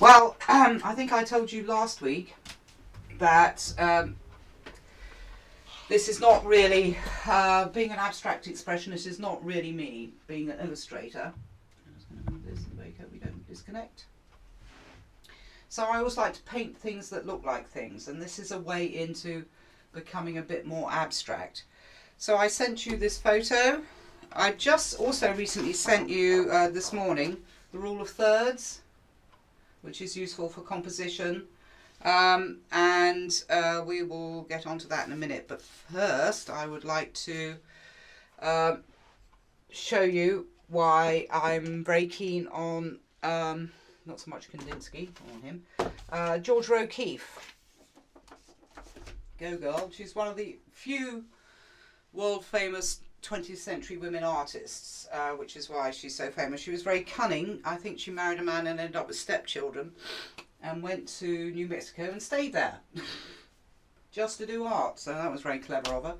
Well, I think I told you last week that this is not really, being an abstract expressionist is not really me, being an illustrator. I'm just going to move this so we don't disconnect. So I always like to paint things that look like things, and this is a way into becoming a bit more abstract. So I sent you this photo. I just also recently sent you this morning the rule of thirds, which is useful for composition. And we will get onto that in a minute. But first, I would like to show you why I'm very keen on, not so much Kandinsky, on him, Georgia O'Keeffe. Go girl. She's one of the few world famous 20th century women artists, which is why she's so famous. She was very cunning. I think she married a man and ended up with stepchildren and went to New Mexico and stayed there just to do art. So that was very clever of her.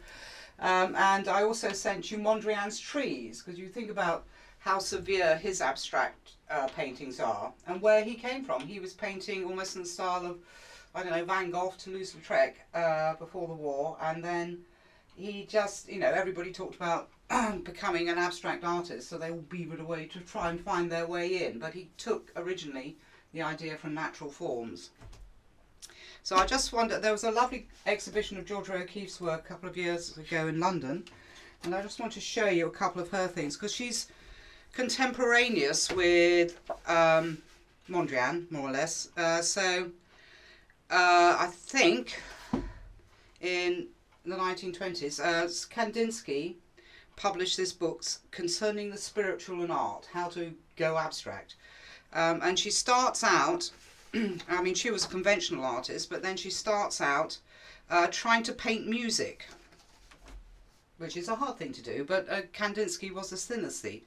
And I also sent you Mondrian's Trees, because you think about how severe his abstract paintings are and where he came from. He was painting almost in the style of, I don't know, Van Gogh, Toulouse-Lautrec before the war, and then he just, everybody talked about becoming an abstract artist, so they all beavered away to try and find their way in. But he took originally the idea from natural forms. So I just wondered, there was a lovely exhibition of Georgia O'Keeffe's work a couple of years ago in London, and I just want to show you a couple of her things, because she's contemporaneous with Mondrian, more or less. I think in the 1920s, Kandinsky published this book concerning the spiritual and art, how to go abstract. And she starts out, I mean, she was a conventional artist, but then she starts out trying to paint music, which is a hard thing to do, but Kandinsky was a synesthete.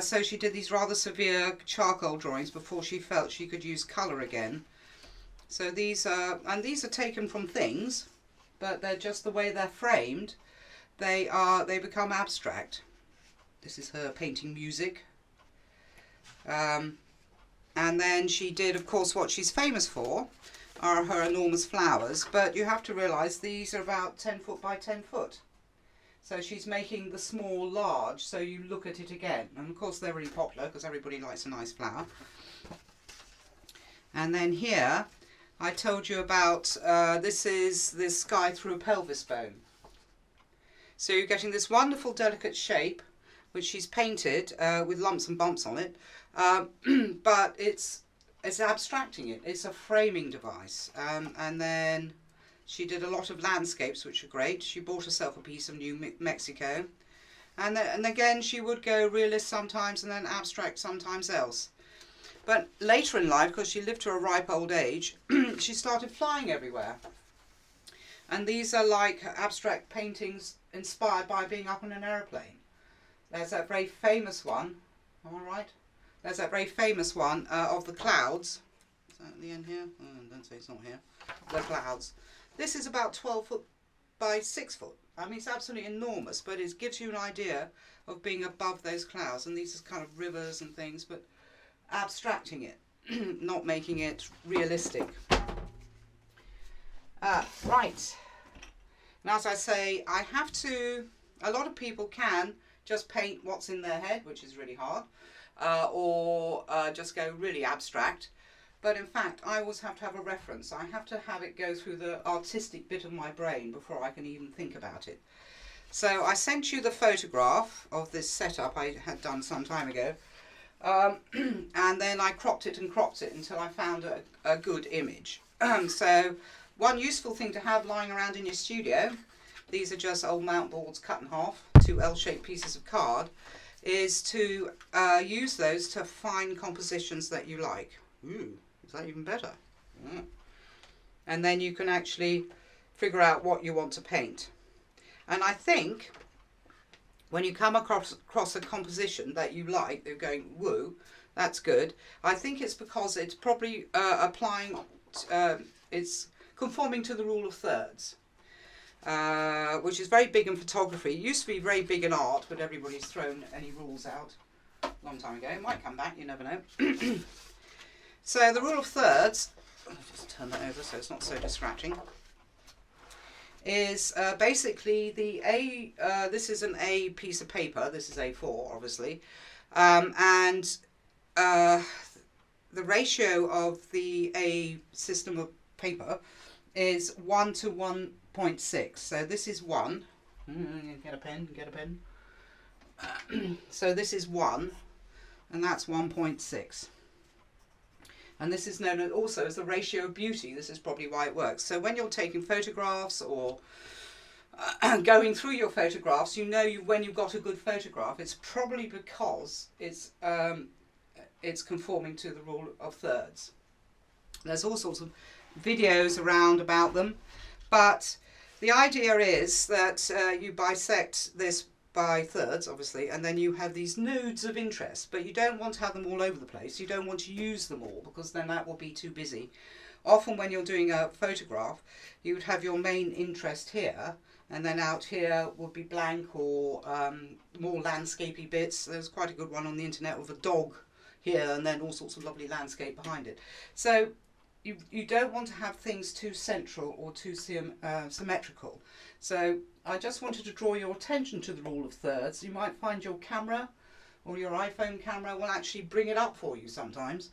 So she did these rather severe charcoal drawings before she felt she could use colour again. So these are taken from things, but they're just the way they're framed. They become abstract. This is her painting music. And then she did, of course, what she's famous for are her enormous flowers, but you have to realise these are about 10 foot by 10 foot. So she's making the small large, so you look at it again. And of course they're really popular because everybody likes a nice flower. And then here, I told you about, this is this guy through a pelvis bone. So you're getting this wonderful delicate shape, which she's painted with lumps and bumps on it, but it's abstracting it. It's a framing device. And then she did a lot of landscapes, which are great. She bought herself a piece of New Mexico. And again, she would go realist sometimes and then abstract sometimes else. But later in life, because she lived to a ripe old age, she started flying everywhere. And these are like abstract paintings inspired by being up in an aeroplane. There's that very famous one, am I right? There's that very famous one of the clouds. Is that at the end here? Oh, don't say it's not here. The clouds. This is about 12 foot by 6 foot. I mean, it's absolutely enormous, but it gives you an idea of being above those clouds. And these are kind of rivers and things, but abstracting it, not making it realistic. Right. Now, as I say, a lot of people can just paint what's in their head, which is really hard, or just go really abstract. But in fact, I always have to have a reference. I have to have it go through the artistic bit of my brain before I can even think about it. So I sent you the photograph of this setup I had done some time ago. And then I cropped it until I found a good image. So one useful thing to have lying around in your studio, these are just old mount boards cut in half, 2 L-shaped pieces of card, is to use those to find compositions that you like. Ooh, is that even better? Yeah. And then you can actually figure out what you want to paint. And I think when you come across a composition that you like, they're going, woo, that's good. I think it's because it's probably it's conforming to the rule of thirds, which is very big in photography. It used to be very big in art, but everybody's thrown any rules out a long time ago. It might come back, you never know. So the rule of thirds, I'll just turn that over so it's not so distracting, is basically the A, this is an A piece of paper, this is A4 obviously, and the ratio of the A system of paper is 1 to 1.6. So this is 1. Get a pen, get a pen. So this is 1, and that's 1.6. And this is known also as the ratio of beauty. This is probably why it works. So when you're taking photographs or going through your photographs, you know when you've got a good photograph, it's probably because it's conforming to the rule of thirds. There's all sorts of videos around about them, but the idea is that you bisect this by thirds, obviously, and then you have these nodes of interest, but you don't want to have them all over the place. You don't want to use them all because then that will be too busy. Often when you're doing a photograph, you would have your main interest here, and then out here would be blank or more landscapey bits. There's quite a good one on the internet with a dog here and then all sorts of lovely landscape behind it. So you don't want to have things too central or too symmetrical. So I just wanted to draw your attention to the rule of thirds. You might find your camera or your iPhone camera will actually bring it up for you sometimes.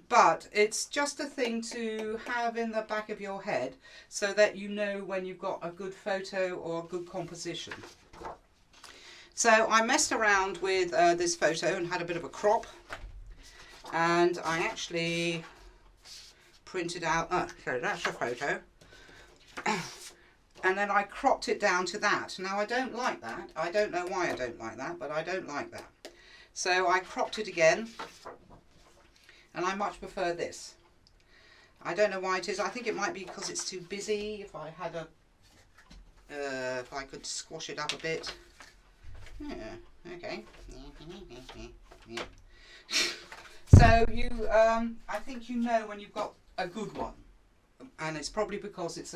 But it's just a thing to have in the back of your head so that you know when you've got a good photo or a good composition. So I messed around with this photo and had a bit of a crop, and I actually printed out, so that's a photo, and then I cropped it down to that. Now I don't like that. I don't know why I don't like that, but I don't like that. So I cropped it again, and I much prefer this. I don't know why it is. I think it might be because it's too busy. If I had a, if I could squash it up a bit. Yeah, okay. Yeah. So you, I think you know when you've got a good one, and it's probably because it's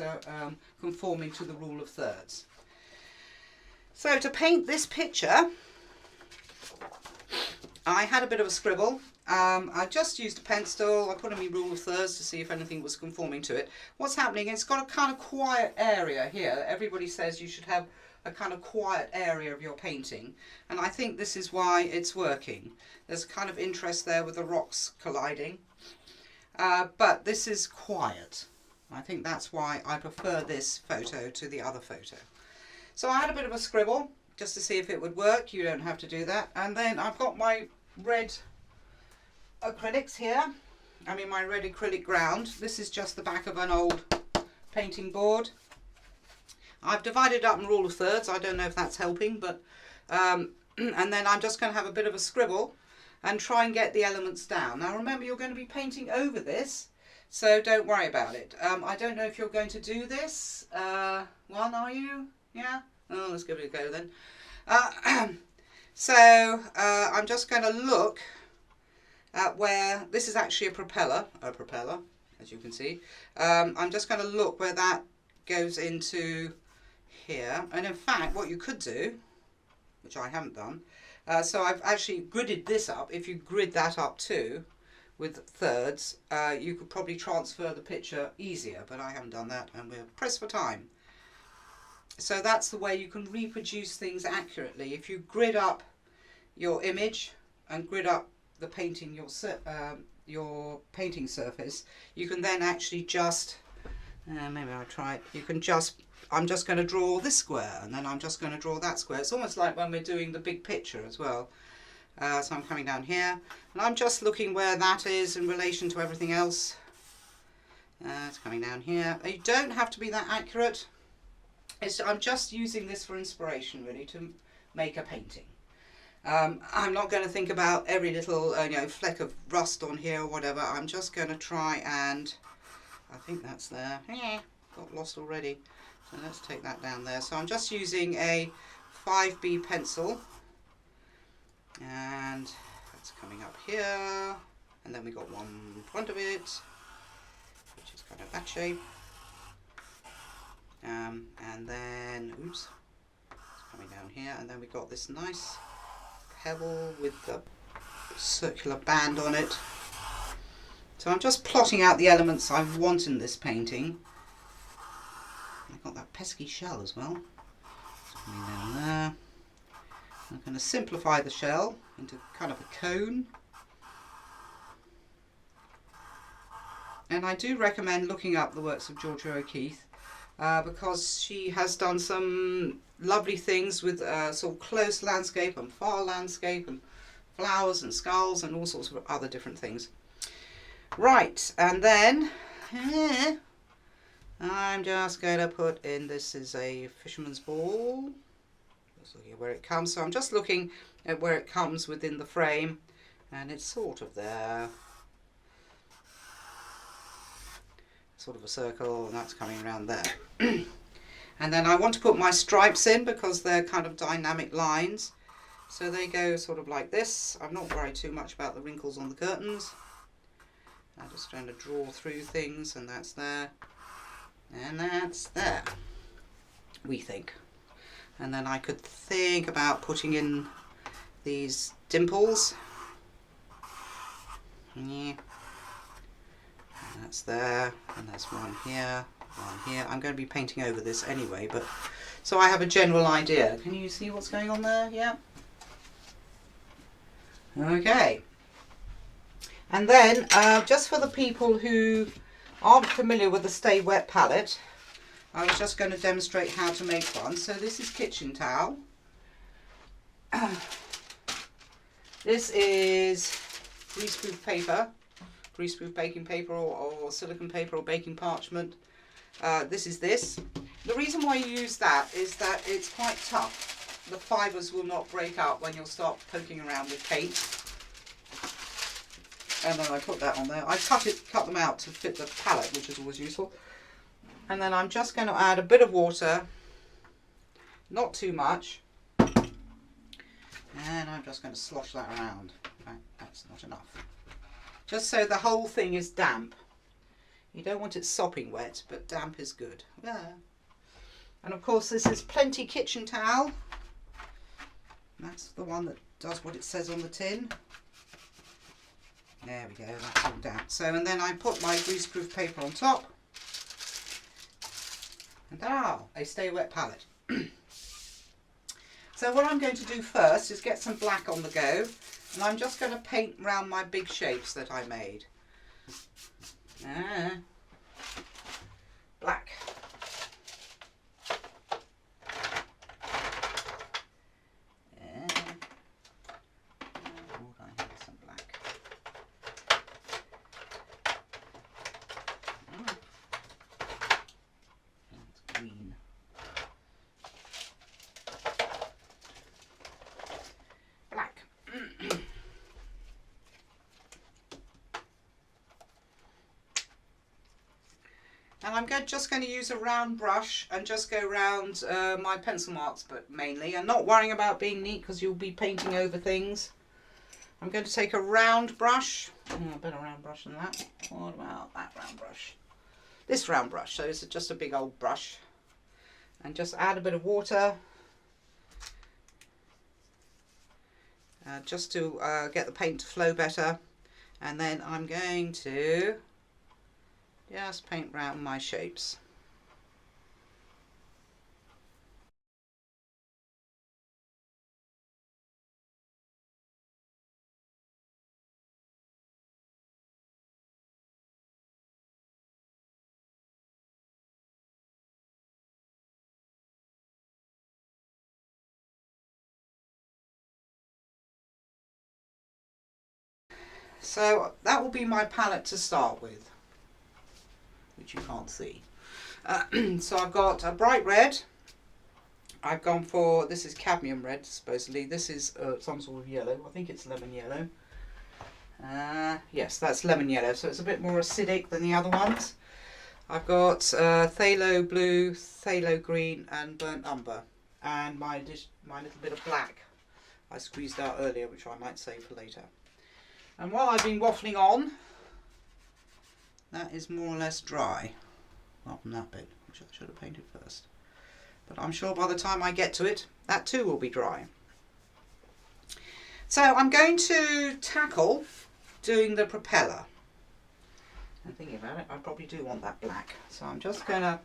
conforming to the rule of thirds. So to paint this picture, I had a bit of a scribble. I just used a pencil. I put in my rule of thirds to see if anything was conforming to it. What's happening, it's got a kind of quiet area here. Everybody says you should have a kind of quiet area of your painting, and I think this is why it's working. There's a kind of interest there with the rocks colliding, but this is quiet. I think that's why I prefer this photo to the other photo. So I had a bit of a scribble just to see if it would work. You don't have to do that. And then I've got my red acrylics here. I mean my red acrylic ground. This is just the back of an old painting board. I've divided up in rule of thirds. I don't know if that's helping, but and then I'm just going to have a bit of a scribble and try and get the elements down. Now remember, you're going to be painting over this, so don't worry about it. I don't know if you're going to do this one, are you? Yeah? Oh, let's give it a go then. So I'm just going to look at where, this is actually a propeller, as you can see. I'm just going to look where that goes into here, and in fact what you could do, which I haven't done, so I've actually gridded this up. If you grid that up too with thirds, you could probably transfer the picture easier, but I haven't done that and we're pressed for time. So that's the way you can reproduce things accurately. If you grid up your image and grid up the painting, your painting surface, you can then actually just maybe I'll try it. You can just, I'm just going to draw this square, and then I'm just going to draw that square. It's almost like when we're doing the big picture as well. So I'm coming down here, and I'm just looking where that is in relation to everything else. It's coming down here. You don't have to be that accurate. I'm just using this for inspiration, really, to make a painting. I'm not going to think about every little fleck of rust on here or whatever. I'm just going to try and, I think that's there. Yeah, got lost already. So let's take that down there. So I'm just using a 5B pencil, and that's coming up here, and then we got one in front of it, which is kind of that shape. And then, oops, it's coming down here, and then we got this nice pebble with the circular band on it. So I'm just plotting out the elements I want in this painting. I've got that pesky shell as well. It's coming down there. I'm going to simplify the shell into kind of a cone. And I do recommend looking up the works of Georgia O'Keeffe because she has done some lovely things with sort of close landscape and far landscape and flowers and skulls and all sorts of other different things. Right, and then I'm just going to put in, this is a fisherman's ball. Just looking at where it comes. So I'm just looking at where it comes within the frame, and it's sort of there. Sort of a circle, and that's coming around there. And then I want to put my stripes in because they're kind of dynamic lines. So they go sort of like this. I'm not worried too much about the wrinkles on the curtains. I'm just trying to draw through things, and that's there. And that's there, we think. And then I could think about putting in these dimples. Yeah. And that's there, and there's one here, one here. I'm going to be painting over this anyway, but so I have a general idea. Can you see what's going on there? Yeah. Okay. And then, just for the people who aren't familiar with the Stay Wet palette, I was just going to demonstrate how to make one. So this is kitchen towel. This is greaseproof paper, greaseproof baking paper or silicone paper or baking parchment. This is this. The reason why you use that is that it's quite tough. The fibres will not break up when you'll start poking around with paint. And then I put that on there. I cut them out to fit the palette, which is always useful. And then I'm just going to add a bit of water, not too much. And I'm just going to slosh that around. Right, that's not enough. Just so the whole thing is damp. You don't want it sopping wet, but damp is good. Yeah. And of course this is Plenty kitchen towel. That's the one that does what it says on the tin. There we go, that's all damp. So, and then I put my greaseproof paper on top. And a Stay Wet palette. So what I'm going to do first is get some black on the go. And I'm just going to paint around my big shapes that I made. Black. And I'm just going to use a round brush and just go around my pencil marks, but mainly. I'm not worrying about being neat because you'll be painting over things. I'm going to take a round brush. A better round brush than that. What about that round brush? This round brush. So it's just a big old brush. And just add a bit of water. Just to get the paint to flow better. And then I'm going to just paint around my shapes. So that will be my palette to start with, which you can't see. So I've got a bright red. I've gone for, this is cadmium red supposedly. This is some sort of yellow. I think it's lemon yellow. Yes, that's lemon yellow. So it's a bit more acidic than the other ones. I've got phthalo blue, phthalo green and burnt umber. And my little bit of black I squeezed out earlier, which I might save for later. And while I've been waffling on, that is more or less dry. Not from that bit, which I should have painted first. But I'm sure by the time I get to it, that too will be dry. So I'm going to tackle doing the propeller. about it, I probably do want that black. So I'm just going to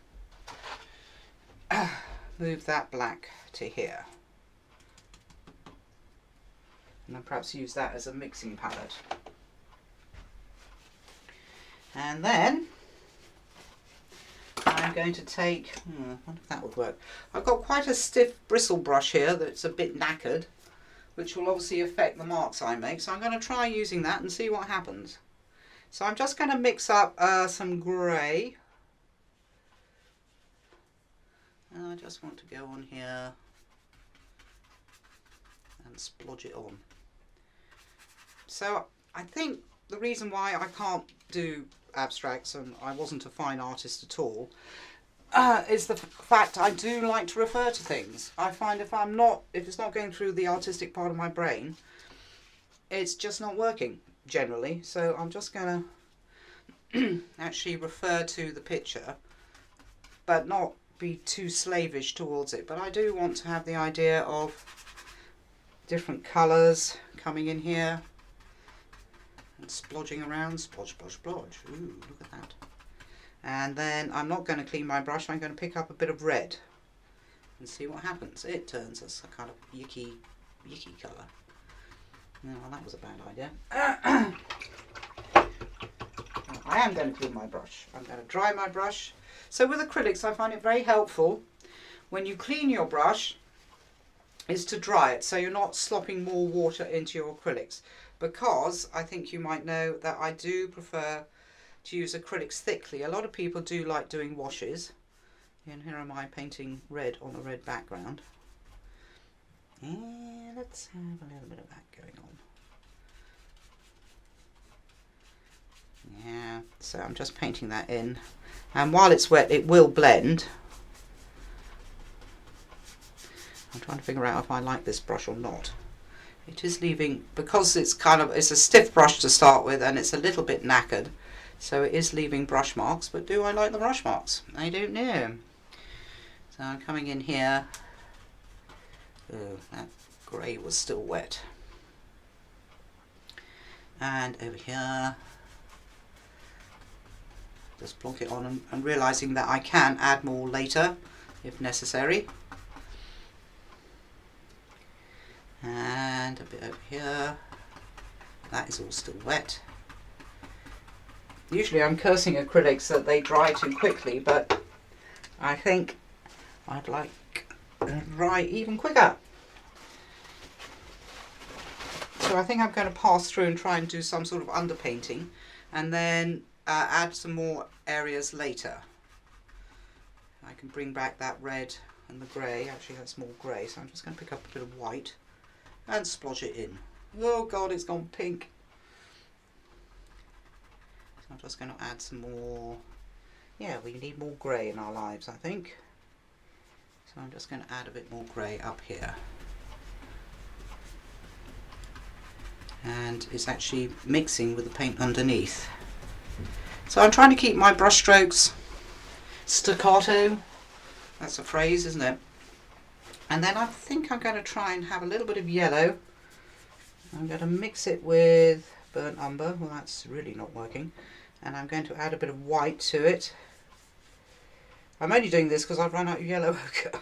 move that black to here. And then perhaps use that as a mixing palette. And then I'm going to take, I wonder if that would work. I've got quite a stiff bristle brush here that's a bit knackered, which will obviously affect the marks I make. So I'm going to try using that and see what happens. So I'm just going to mix up some grey. And I just want to go on here and splodge it on. So I think the reason why I can't do abstracts, and I wasn't a fine artist at all, is the fact I do like to refer to things. I find if it's not going through the artistic part of my brain, it's just not working generally. So I'm just going to actually refer to the picture, but not be too slavish towards it. But I do want to have the idea of different colours coming in here and splodging around, splodge, splodge, splodge. Ooh, look at that. And then I'm not going to clean my brush, I'm going to pick up a bit of red and see what happens. It turns us a kind of yucky colour. No, well, that was a bad idea. I am going to clean my brush. I'm going to dry my brush. So with acrylics, I find it very helpful when you clean your brush is to dry it, so you're not slopping more water into your acrylics. Because I think you might know that I do prefer to use acrylics thickly. A lot of people do like doing washes. And here am I painting red on a red background. And let's have a little bit of that going on. Yeah, so I'm just painting that in. And while it's wet, it will blend. I'm trying to figure out if I like this brush or not. It is leaving, because it's a stiff brush to start with and it's a little bit knackered, so it is leaving brush marks. But do I like the brush marks? I don't know. So I'm coming in here. Oh, that grey was still wet. And over here, just plonk it on and realising that I can add more later if necessary. And a bit over here. That is all still wet. Usually I'm cursing acrylics that they dry too quickly, but I think I'd like to dry even quicker. So I think I'm going to pass through and try and do some sort of underpainting and then add some more areas later. I can bring back that red and the grey. Actually that's more grey, so I'm just going to pick up a bit of white and splodge it in. Oh god, it's gone pink. So I'm just going to add some more. Yeah, we need more grey in our lives, I think. So I'm just going to add a bit more grey up here. And it's actually mixing with the paint underneath. So I'm trying to keep my brush strokes staccato. That's a phrase, isn't it? And then I think I'm going to try and have a little bit of yellow. I'm going to mix it with burnt umber. Well, that's really not working. And I'm going to add a bit of white to it. I'm only doing this because I've run out of yellow ochre.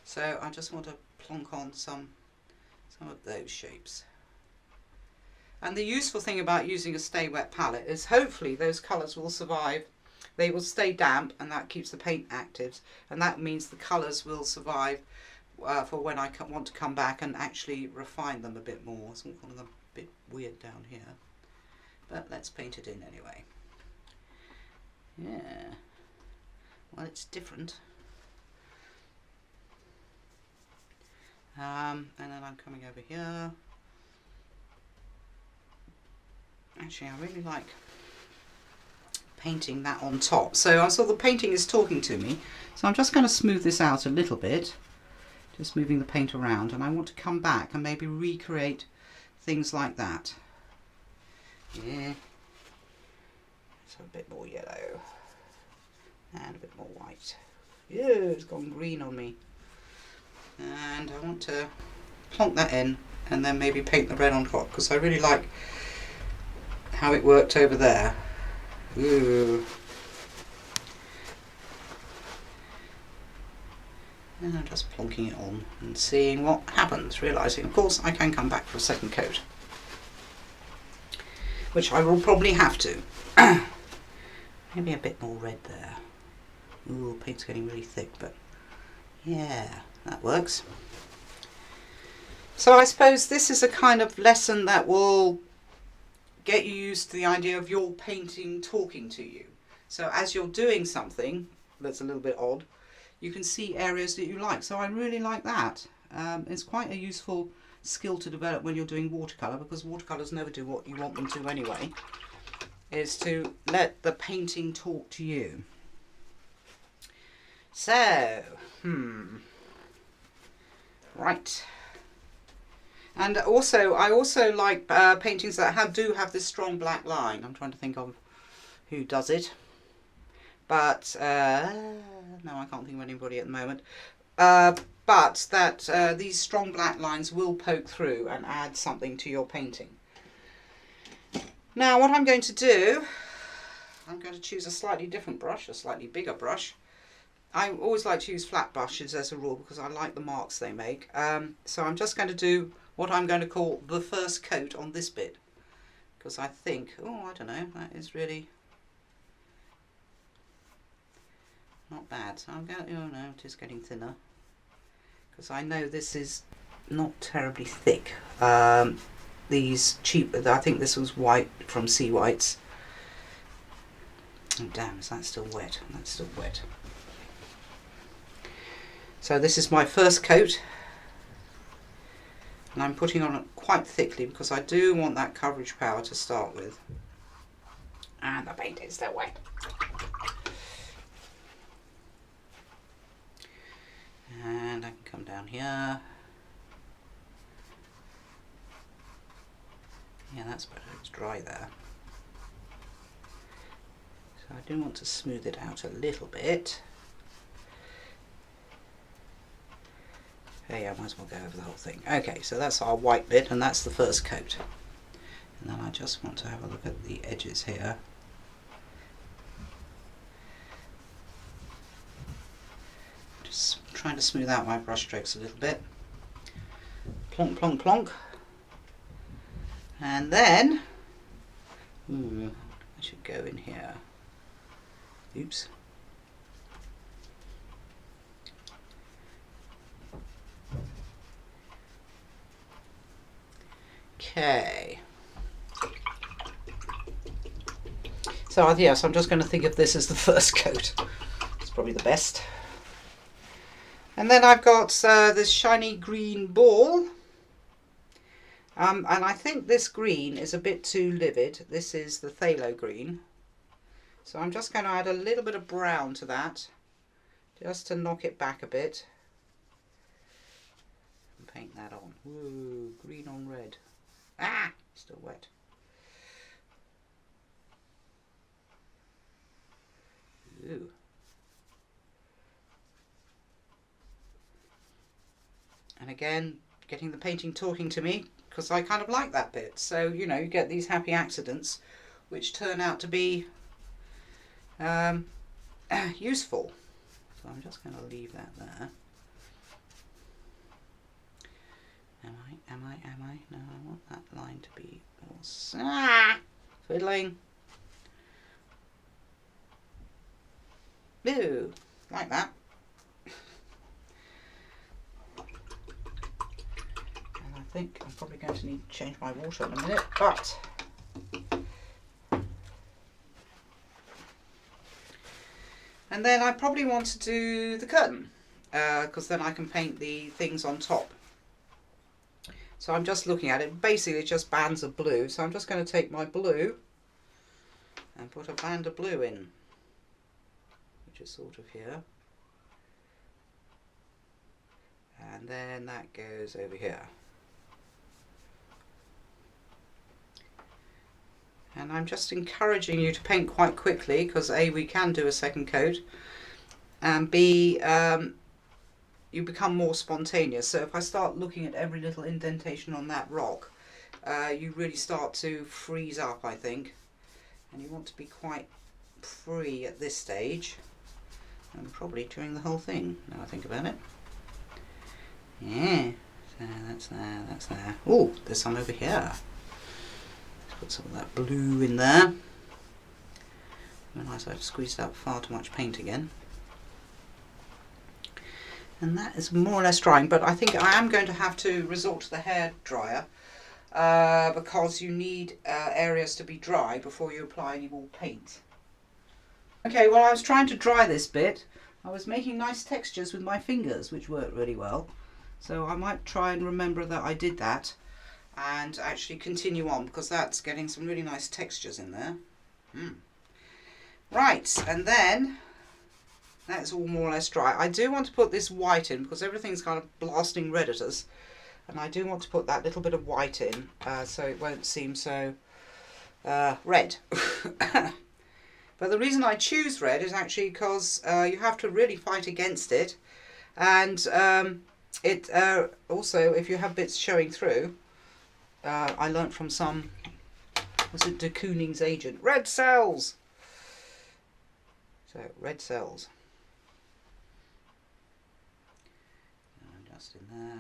So I just want to plonk on some of those shapes. And the useful thing about using a stay wet palette is hopefully those colours will survive. They will stay damp and that keeps the paint active, and that means the colours will survive for when I want to come back and actually refine them a bit more. So I'm calling them a bit weird down here, but let's paint it in anyway. Yeah, well, it's different. And then I'm coming over here. Actually, I really like painting that on top. So I saw the painting is talking to me. So I'm just going to smooth this out a little bit. Just moving the paint around. And I want to come back and maybe recreate things like that. Yeah. So a bit more yellow. And a bit more white. Yeah, it's gone green on me. And I want to plonk that in and then maybe paint the red on top, because I really like how it worked over there. Ooh. And I'm just plonking it on and seeing what happens, realising of course I can come back for a second coat, which I will probably have to. Maybe a bit more red there. Ooh, paint's getting really thick, but yeah, that works. So I suppose this is a kind of lesson that will get you used to the idea of your painting talking to you. So as you're doing something that's a little bit odd, you can see areas that you like. So I really like that. It's quite a useful skill to develop when you're doing watercolour, because watercolours never do what you want them to anyway, is to let the painting talk to you. So, right. And also, I also like paintings that do have this strong black line. I'm trying to think of who does it. But, no, I can't think of anybody at the moment. But that these strong black lines will poke through and add something to your painting. Now, what I'm going to do, I'm going to choose a slightly different brush, a slightly bigger brush. I always like to use flat brushes as a rule because I like the marks they make. So I'm just going to do what I'm going to call the first coat on this bit. Because I think, I don't know, that is really not bad. So I'm going to, no, it is getting thinner. Because I know this is not terribly thick. These cheap, I think this was white from Sea Whites. Oh damn, is that still wet? That's still wet. So this is my first coat. And I'm putting on it quite thickly because I do want that coverage power to start with. And the paint is still wet. And I can come down here. Yeah, that's better, it's dry there. So I do want to smooth it out a little bit. Yeah, I might as well go over the whole thing. Okay, so that's our white bit, and that's the first coat. And then I just want to have a look at the edges here. Just trying to smooth out my brush strokes a little bit. Plonk, plonk, plonk. And then, I should go in here. Oops. Okay. So yes, I'm just going to think of this as the first coat. It's probably the best. And then I've got this shiny green ball. And I think this green is a bit too livid. This is the phthalo green. So I'm just going to add a little bit of brown to that, just to knock it back a bit. And paint that on. Woo, green on red. Ah, still wet. Ooh. And again, getting the painting talking to me, because I kind of like that bit. So, you know, you get these happy accidents which turn out to be useful. So I'm just going to leave that there. Am I? No, I want that line to be more fiddling. Ooh, like that. And I think I'm probably going to need to change my water in a minute, but and then I probably want to do the curtain, because then I can paint the things on top. So I'm just looking at it, basically it's just bands of blue, so I'm just going to take my blue and put a band of blue in, which is sort of here, and then that goes over here. And I'm just encouraging you to paint quite quickly, because A, we can do a second coat, and B, you become more spontaneous. So if I start looking at every little indentation on that rock, you really start to freeze up, I think. and you want to be quite free at this stage, and probably during the whole thing, now I think about it. Yeah, so that's there, that's there. Oh, there's some over here. Let's put some of that blue in there. I realise I've squeezed out far too much paint again. And that is more or less drying, but I think I am going to have to resort to the hair dryer because you need areas to be dry before you apply any more paint. Okay, well, I was trying to dry this bit. I was making nice textures with my fingers, which worked really well. So I might try and remember that I did that and actually continue on, because that's getting some really nice textures in there. Right, and then that's all more or less dry. I do want to put this white in because everything's kind of blasting red at us. And I do want to put that little bit of white in so it won't seem so red. But the reason I choose red is actually because you have to really fight against it. And it also, if you have bits showing through, I learnt from some, was it de Kooning's agent? Red cells! So, red cells. Just in there.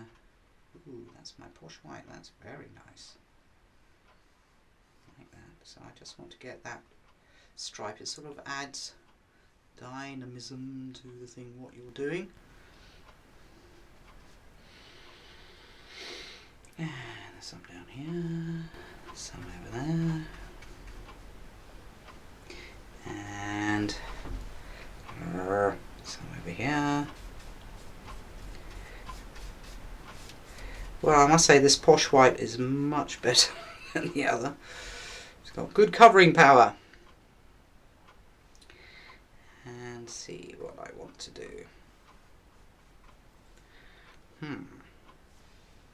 Ooh, that's my posh white. That's very nice. Like that. So I just want to get that stripe. It sort of adds dynamism to the thing, what you're doing. And there's some down here. Some over there. And some over here. Well, I must say this posh white is much better than the other. It's got good covering power. And see what I want to do.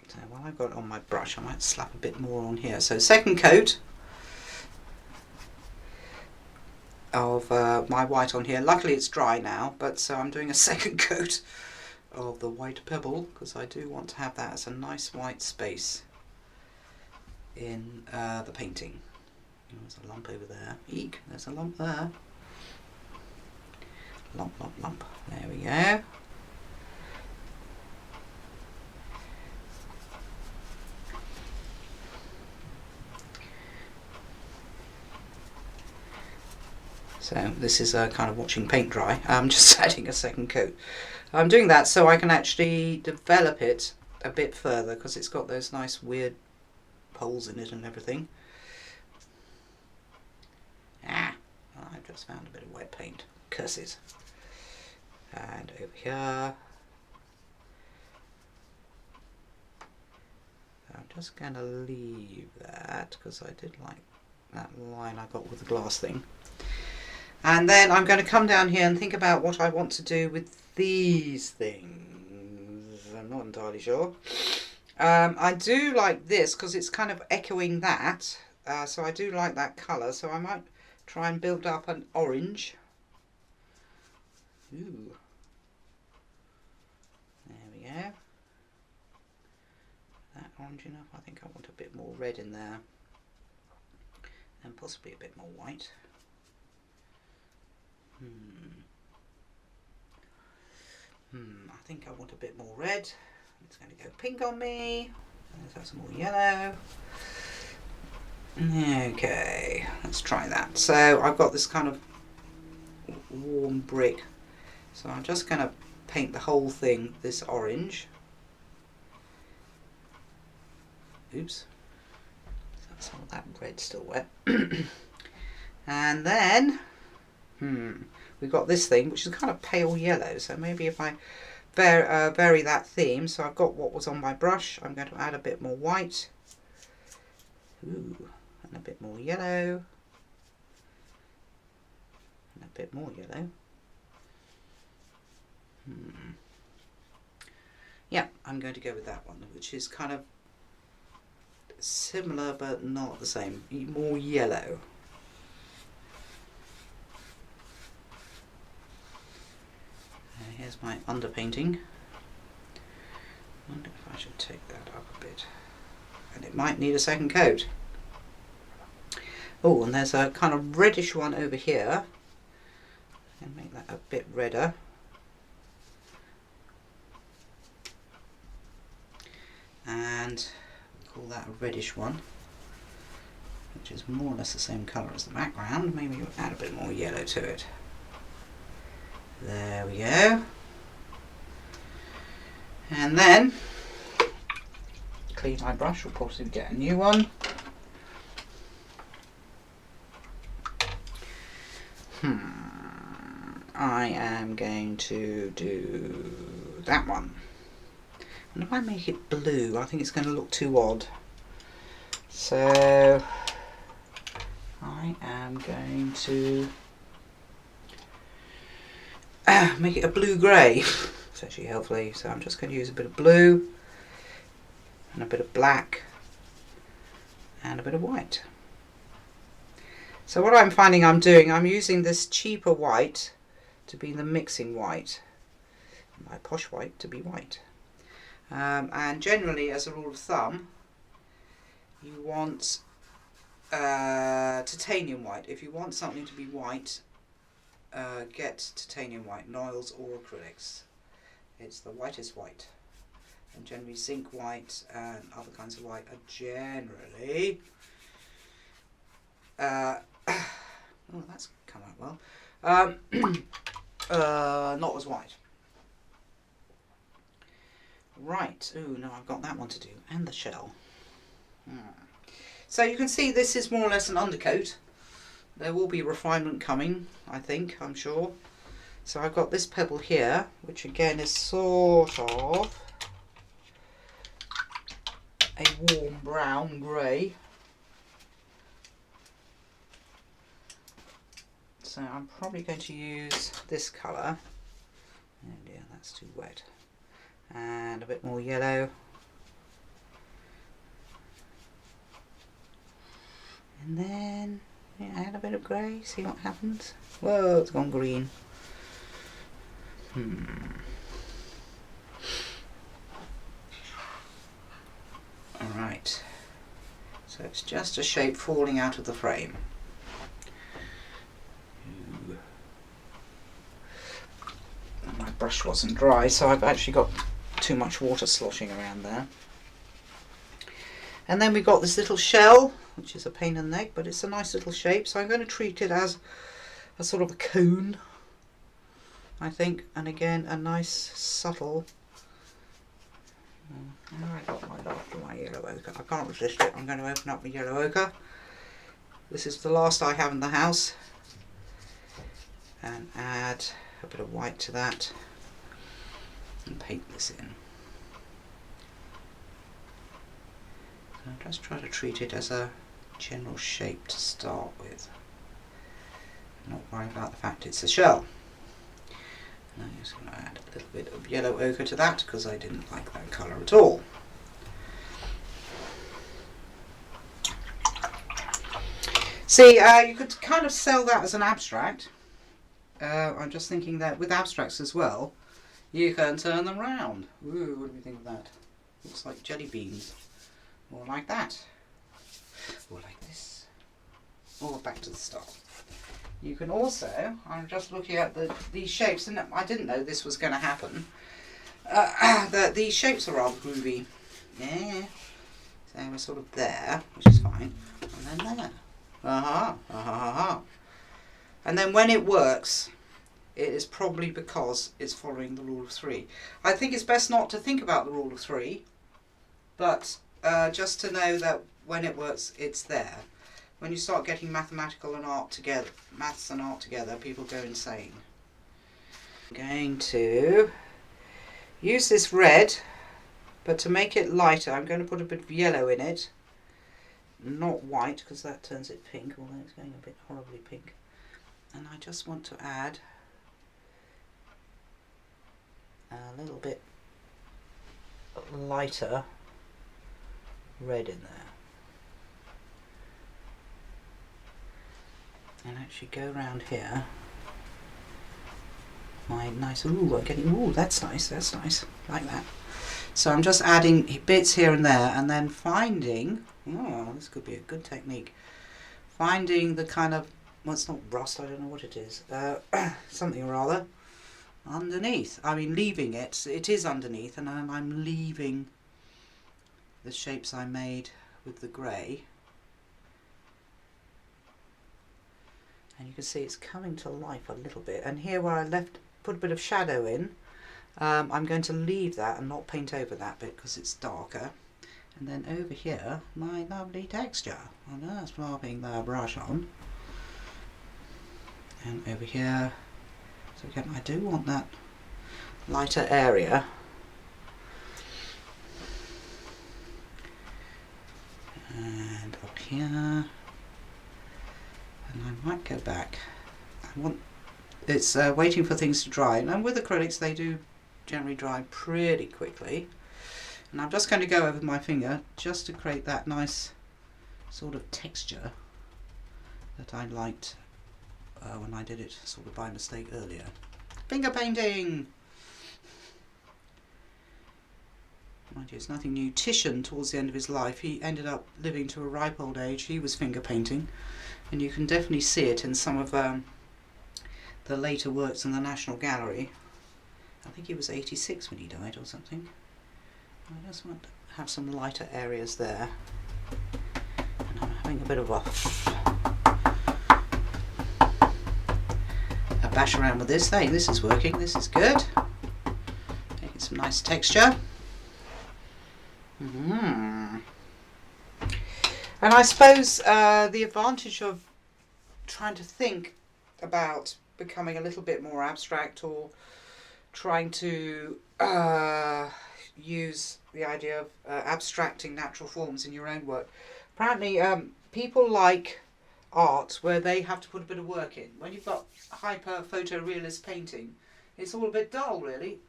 So while I've got it on my brush, I might slap a bit more on here. So second coat of my white on here. Luckily it's dry now, but so I'm doing a second coat of the white pebble because I do want to have that as a nice white space in the painting. There's a lump over there. Eek, there's a lump there. Lump, lump, lump. There we go. So this is kind of watching paint dry. I'm just adding a second coat. I'm doing that so I can actually develop it a bit further because it's got those nice weird holes in it and everything. I just found a bit of wet paint. Curses. And over here. I'm just going to leave that because I did like that line I got with the glass thing. And then I'm going to come down here and think about what I want to do with these things. I'm not entirely sure. I do like this because it's kind of echoing that. So I do like that colour. So I might try and build up an orange. Ooh. There we go. That orange enough? I think I want a bit more red in there. And possibly a bit more white. I think I want a bit more red. It's going to go pink on me. Let's have some more yellow. Okay, let's try that. So I've got this kind of warm brick. So I'm just going to paint the whole thing this orange. Oops. Some of that red still wet. And then we've got this thing which is kind of pale yellow, so maybe if I vary that theme. So I've got what was on my brush. I'm going to add a bit more white. Ooh, and a bit more yellow. And a bit more yellow. Yeah, I'm going to go with that one, which is kind of similar but not the same. More yellow. Here's my underpainting. I wonder if I should take that up a bit. And it might need a second coat. Oh, and there's a kind of reddish one over here. And make that a bit redder. And call that a reddish one, which is more or less the same colour as the background. Maybe we'll add a bit more yellow to it. There we go. And then clean my brush, we'll possibly get a new one. I am going to do that one. And if I make it blue, I think it's going to look too odd. So I am going to make it a blue-grey. It's actually helpful. So I'm just going to use a bit of blue and a bit of black and a bit of white. So what I'm finding I'm doing, I'm using this cheaper white to be the mixing white, my posh white to be white. And generally, as a rule of thumb, you want titanium white. If you want something to be white, get titanium white, oils or acrylics. It's the whitest white. And generally zinc white and other kinds of white are generally oh, that's come out well. Not as white. Right, ooh, no, I've got that one to do, and the shell. So you can see this is more or less an undercoat. There will be refinement coming, I think, I'm sure. So I've got this pebble here, which again is sort of a warm brown grey. So I'm probably going to use this colour. Oh dear, that's too wet. And a bit more yellow. And then add a bit of grey, see what happens. Whoa, it's gone green. Alright. So it's just a shape falling out of the frame. My brush wasn't dry, so I've actually got too much water sloshing around there. And then we've got this little shell, which is a pain in the neck, but it's a nice little shape, so I'm going to treat it as a sort of a cone, I think, and again a nice subtle. I got my yellow ochre. I can't resist it. I'm going to open up my yellow ochre. This is the last I have in the house, and add a bit of white to that and paint this in. So I'll just try to treat it as a general shape to start with. Not worry about the fact it's a shell. And I'm just going to add a little bit of yellow ochre to that because I didn't like that colour at all. See, you could kind of sell that as an abstract. I'm just thinking that with abstracts as well, you can turn them round. Ooh, what do we think of that? Looks like jelly beans. Or like that. Or like this. Or back to the start. You can also, I'm just looking at these shapes, and I didn't know this was going to happen, that these shapes are rather groovy. Yeah. So we're sort of there, which is fine. And then there. And then when it works, it is probably because it's following the rule of 3. I think it's best not to think about the rule of 3, but just to know that when it works, it's there. When you start getting mathematical and art together, maths and art together, people go insane. I'm going to use this red, but to make it lighter, I'm going to put a bit of yellow in it. Not white, because that turns it pink, although it's going a bit horribly pink. And I just want to add a little bit lighter red in there. And actually go around here. My nice, ooh, I'm getting, ooh, that's nice, like that. So I'm just adding bits here and there, and then finding, oh, this could be a good technique, finding the kind of, well, it's not rust, I don't know what it is, something or other underneath. I mean, leaving it, it is underneath, and I'm leaving the shapes I made with the grey. And you can see it's coming to life a little bit. And here where I put a bit of shadow in, I'm going to leave that and not paint over that bit because it's darker. And then over here, my lovely texture. And that's popping the brush on. And over here, so again, I do want that lighter area. And up here. And I might go back. It's waiting for things to dry. And with acrylics, they do generally dry pretty quickly. And I'm just going to go over my finger just to create that nice sort of texture that I liked when I did it sort of by mistake earlier. Finger painting! Mind you, it's nothing new. Titian, towards the end of his life, he ended up living to a ripe old age. He was finger painting. And you can definitely see it in some of the later works in the National Gallery. I think he was 86 when he died or something. I just want to have some lighter areas there. And I'm having a bit of a bash around with this. Hey, this is working, this is good. Making some nice texture. And I suppose the advantage of trying to think about becoming a little bit more abstract, or trying to use the idea of abstracting natural forms in your own work. Apparently people like art where they have to put a bit of work in. When you've got hyper photorealist painting, it's all a bit dull really.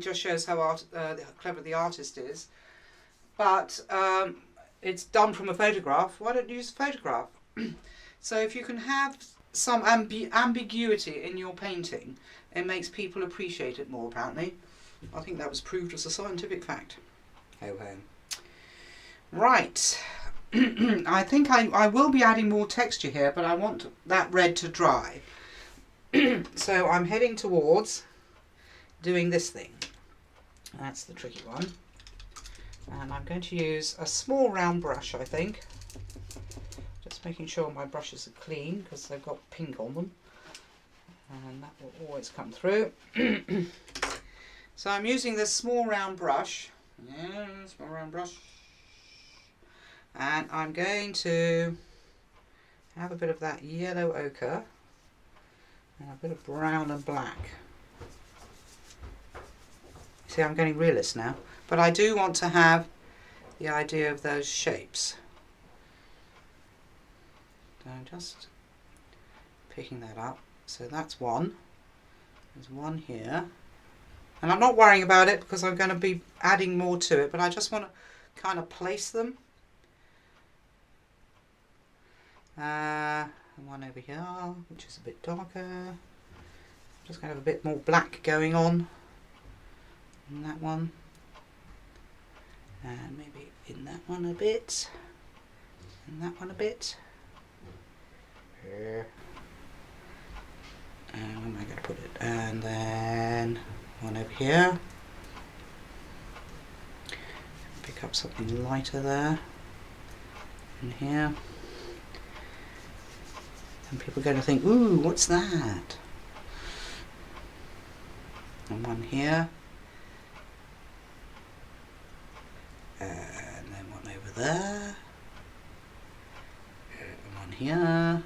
Just shows how clever the artist is. But it's done from a photograph. Why don't you use a photograph? So if you can have some ambiguity in your painting, it makes people appreciate it more, apparently. I think that was proved as a scientific fact. Oh, right. I think I will be adding more texture here, but I want that red to dry. So I'm heading towards doing this thing. That's the tricky one. And I'm going to use a small round brush, I think. Just making sure my brushes are clean because they've got pink on them. And that will always come through. So I'm using this small round brush. Yeah, small round brush. And I'm going to have a bit of that yellow ochre and a bit of brown and black. See, I'm getting realist now. But I do want to have the idea of those shapes. So I'm just picking that up. So that's one. There's one here. And I'm not worrying about it because I'm going to be adding more to it, but I just want to kind of place them. And one over here, which is a bit darker. Just going to have a bit more black going on in that one. And maybe in that one a bit. In that one a bit. Here. And where am I going to put it? And then one over here. Pick up something lighter there. And here. And people are going to think, ooh, what's that? And one here. And then one over there. And one here.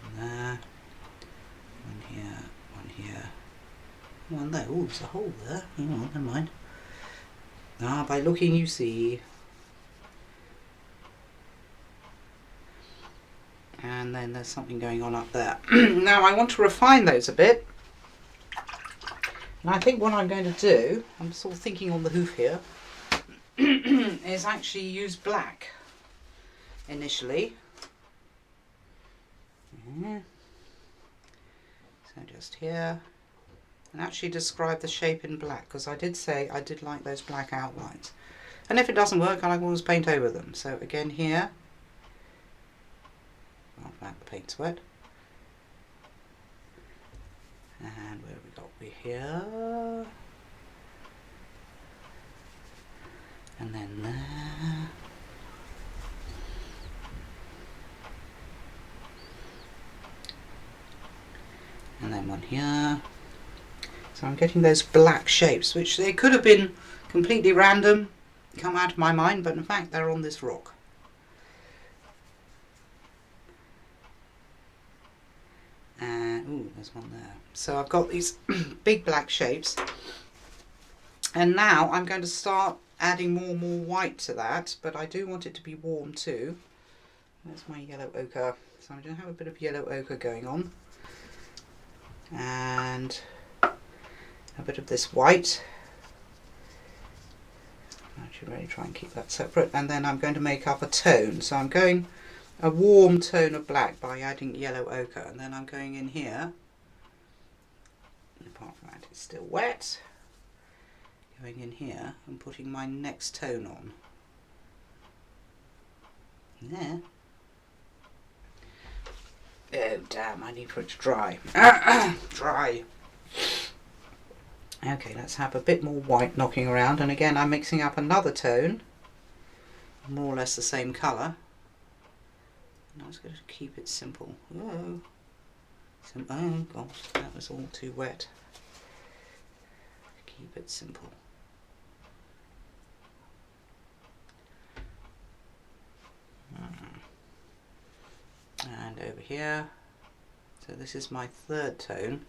And there. One here. One here. One there. Oh, there's a hole there. Oh, never mind. Ah, by looking you see. And then there's something going on up there. Now I want to refine those a bit. And I think what I'm going to do, I'm sort of thinking on the hoof here, is actually use black initially. So just here. And actually describe the shape in black, because I did say I did like those black outlines. And if it doesn't work, I can always paint over them. So again here, paint's wet. And where have we got? We're here. And then there. And then one here. So I'm getting those black shapes, which they could have been completely random, come out of my mind, but in fact they're on this rock. And, ooh, there's one there. So I've got these big black shapes. And now I'm going to start adding more and more white to that, but I do want it to be warm too. There's my yellow ochre. So I'm going to have a bit of yellow ochre going on. And a bit of this white. I should really try and keep that separate. And then I'm going to make up a tone. So I'm going a warm tone of black by adding yellow ochre. And then I'm going in here. And apart from that, it's still wet. Going in here and putting my next tone on. There. Oh damn, I need for it to dry. Dry. Okay, let's have a bit more white knocking around, and again I'm mixing up another tone, more or less the same colour. And I was going to keep it simple. Oh gosh, that was all too wet. Keep it simple. And over here, so this is my third tone,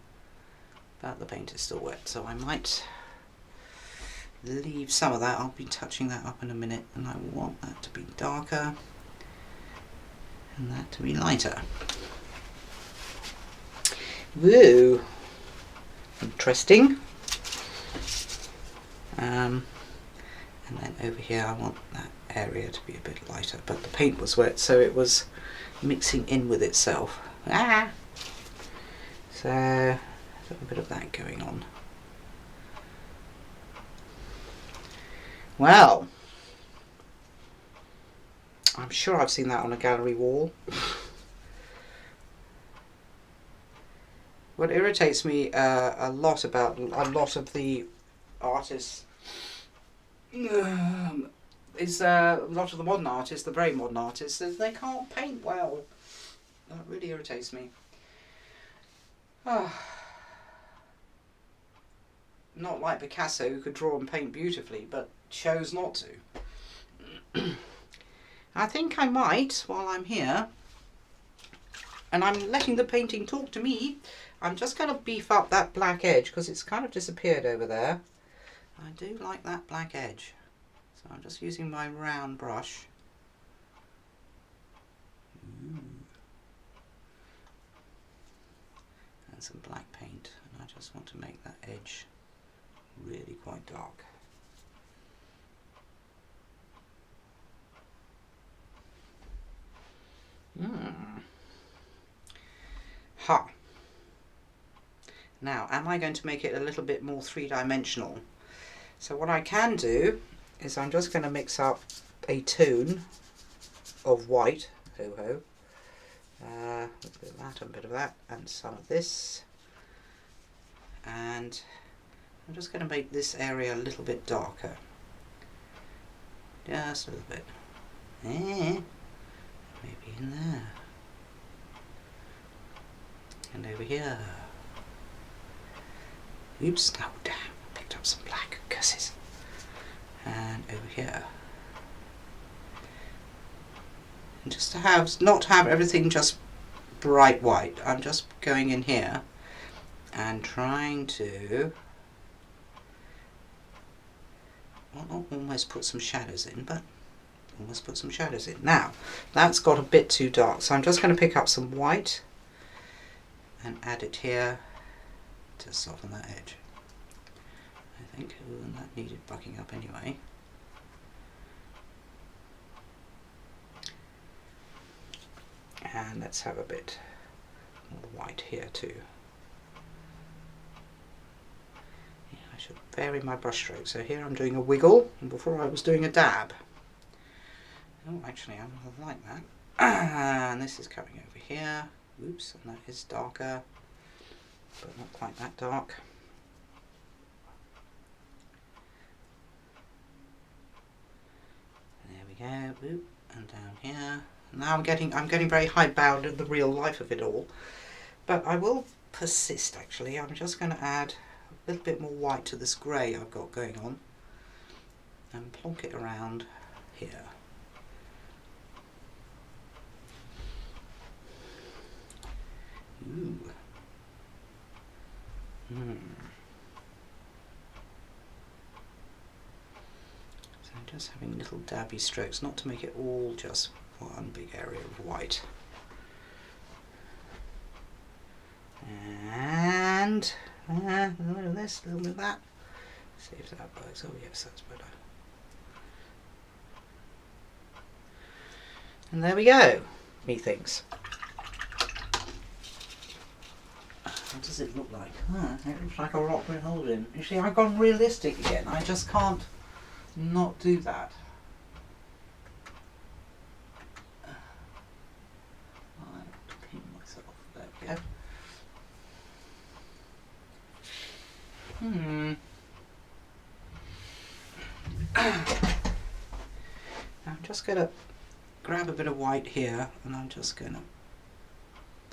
but the paint is still wet, so I might leave some of that. I'll be touching that up in a minute, and I want that to be darker and that to be lighter. Woo! Interesting. And then over here I want that area to be a bit lighter, but the paint was wet, so it was mixing in with itself. So a little bit of that going on. Well, I'm sure I've seen that on a gallery wall. What irritates me a lot about a lot of the artists is a lot of the modern artists, the very modern artists, is they can't paint well. That really irritates me. Not like Picasso, who could draw and paint beautifully, but chose not to. I think I might, while I'm here, and I'm letting the painting talk to me, I'm just going to beef up that black edge, because it's kind of disappeared over there. I do like that black edge. So I'm just using my round brush. And some black paint, and I just want to make that edge really quite dark. Ha! Now, am I going to make it a little bit more three-dimensional? So what I can do is I'm just going to mix up a tone of white, a bit of that and a bit of that, and some of this. And I'm just going to make this area a little bit darker. Just a little bit. Maybe in there. And over here. Oops, oh damn, I picked up some black, curses. And over here. And just to have, not have everything just bright white, I'm just going in here and trying to almost put some shadows in, but almost put some shadows in. Now, that's got a bit too dark, so I'm just going to pick up some white and add it here to soften that edge. I think that needed bucking up anyway. And let's have a bit more white here too. Yeah, I should vary my brush stroke. So here I'm doing a wiggle, and before I was doing a dab. Oh, actually, I like that. And this is coming over here. Oops, and that is darker, but not quite that dark. There we go. Oop, and down here. Now I'm getting very hidebound in the real life of it all. But I will persist actually. I'm just going to add a little bit more white to this grey I've got going on. And plonk it around here. Ooh. So just having little dabby strokes, not to make it all just one big area of white. And a little of this, a little bit of that. See if that works. Oh yes, that's better. And there we go, methinks. What does it look like? It looks like a rock we're holding. You see, I've gone realistic again. I just can't not do that. I have to pin myself. There we go. I'm just going to grab a bit of white here, and I'm just going to,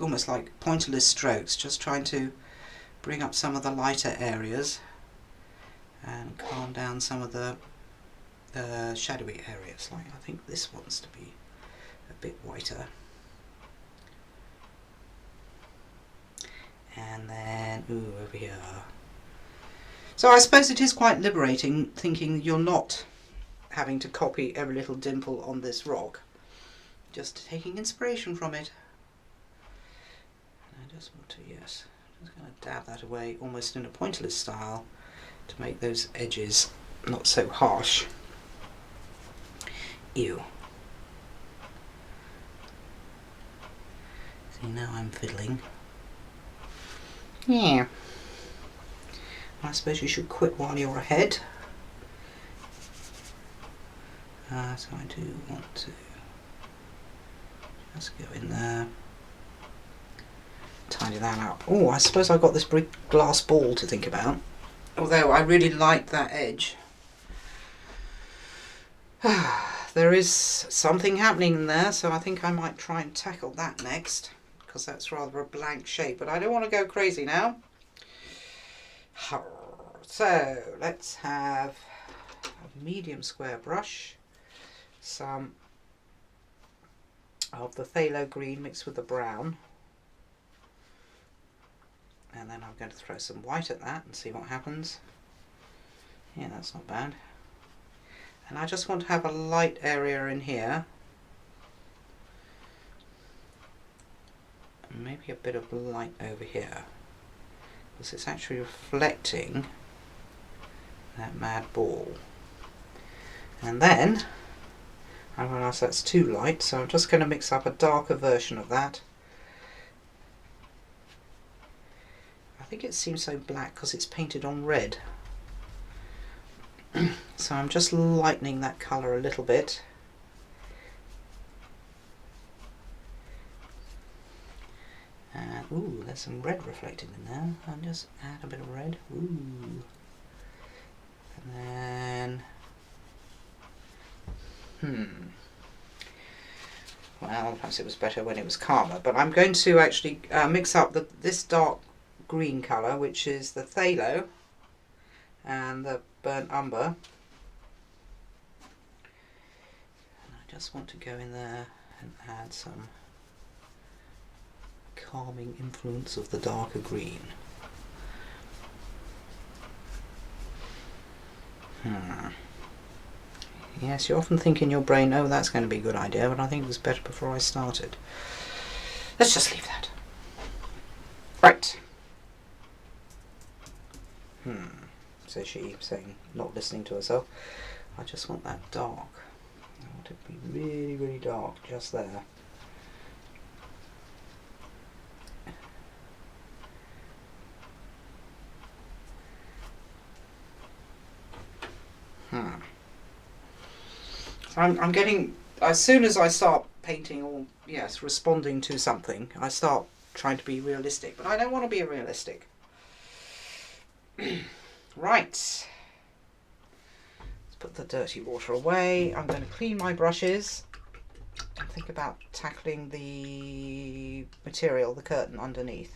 almost like pointerless strokes, just trying to bring up some of the lighter areas and calm down some of the shadowy areas. Like I think this wants to be a bit whiter. And then, ooh, over here. So I suppose it is quite liberating thinking you're not having to copy every little dimple on this rock, just taking inspiration from it. And I just want to, yes, I'm just going to dab that away almost in a pointerless style to make those edges not so harsh. Ew. See, now I'm fiddling. Yeah. I suppose you should quit while you're ahead. So I do want to just go in there, tidy that up. Oh, I suppose I've got this big glass ball to think about. Although I really like that edge. There is something happening in there, so I think I might try and tackle that next, because that's rather a blank shape, but I don't want to go crazy now. So let's have a medium square brush, some of the phthalo green mixed with the brown, and then I'm going to throw some white at that and see what happens. Yeah, that's not bad. And I just want to have a light area in here, and maybe a bit of light over here, because it's actually reflecting that mad ball. And then I realise that's too light, so I'm just going to mix up a darker version of that. I think it seems so black because it's painted on red. So I'm just lightening that colour a little bit. And ooh, there's some red reflected in there. I'll just add a bit of red. Ooh. And then well, perhaps it was better when it was calmer, but I'm going to actually mix up this dark green colour, which is the phthalo and the burnt umber. And I just want to go in there and add some calming influence of the darker green. Yes, you often think in your brain, oh, that's going to be a good idea, but I think it was better before I started. Let's just leave that. Right. Says she, saying, not listening to herself. I just want that dark. I want it to be really, really dark, just there. So I'm getting, as soon as I start painting or, yes, responding to something, I start trying to be realistic. But I don't want to be realistic. Right. Let's put the dirty water away. I'm going to clean my brushes and think about tackling the material, the curtain underneath.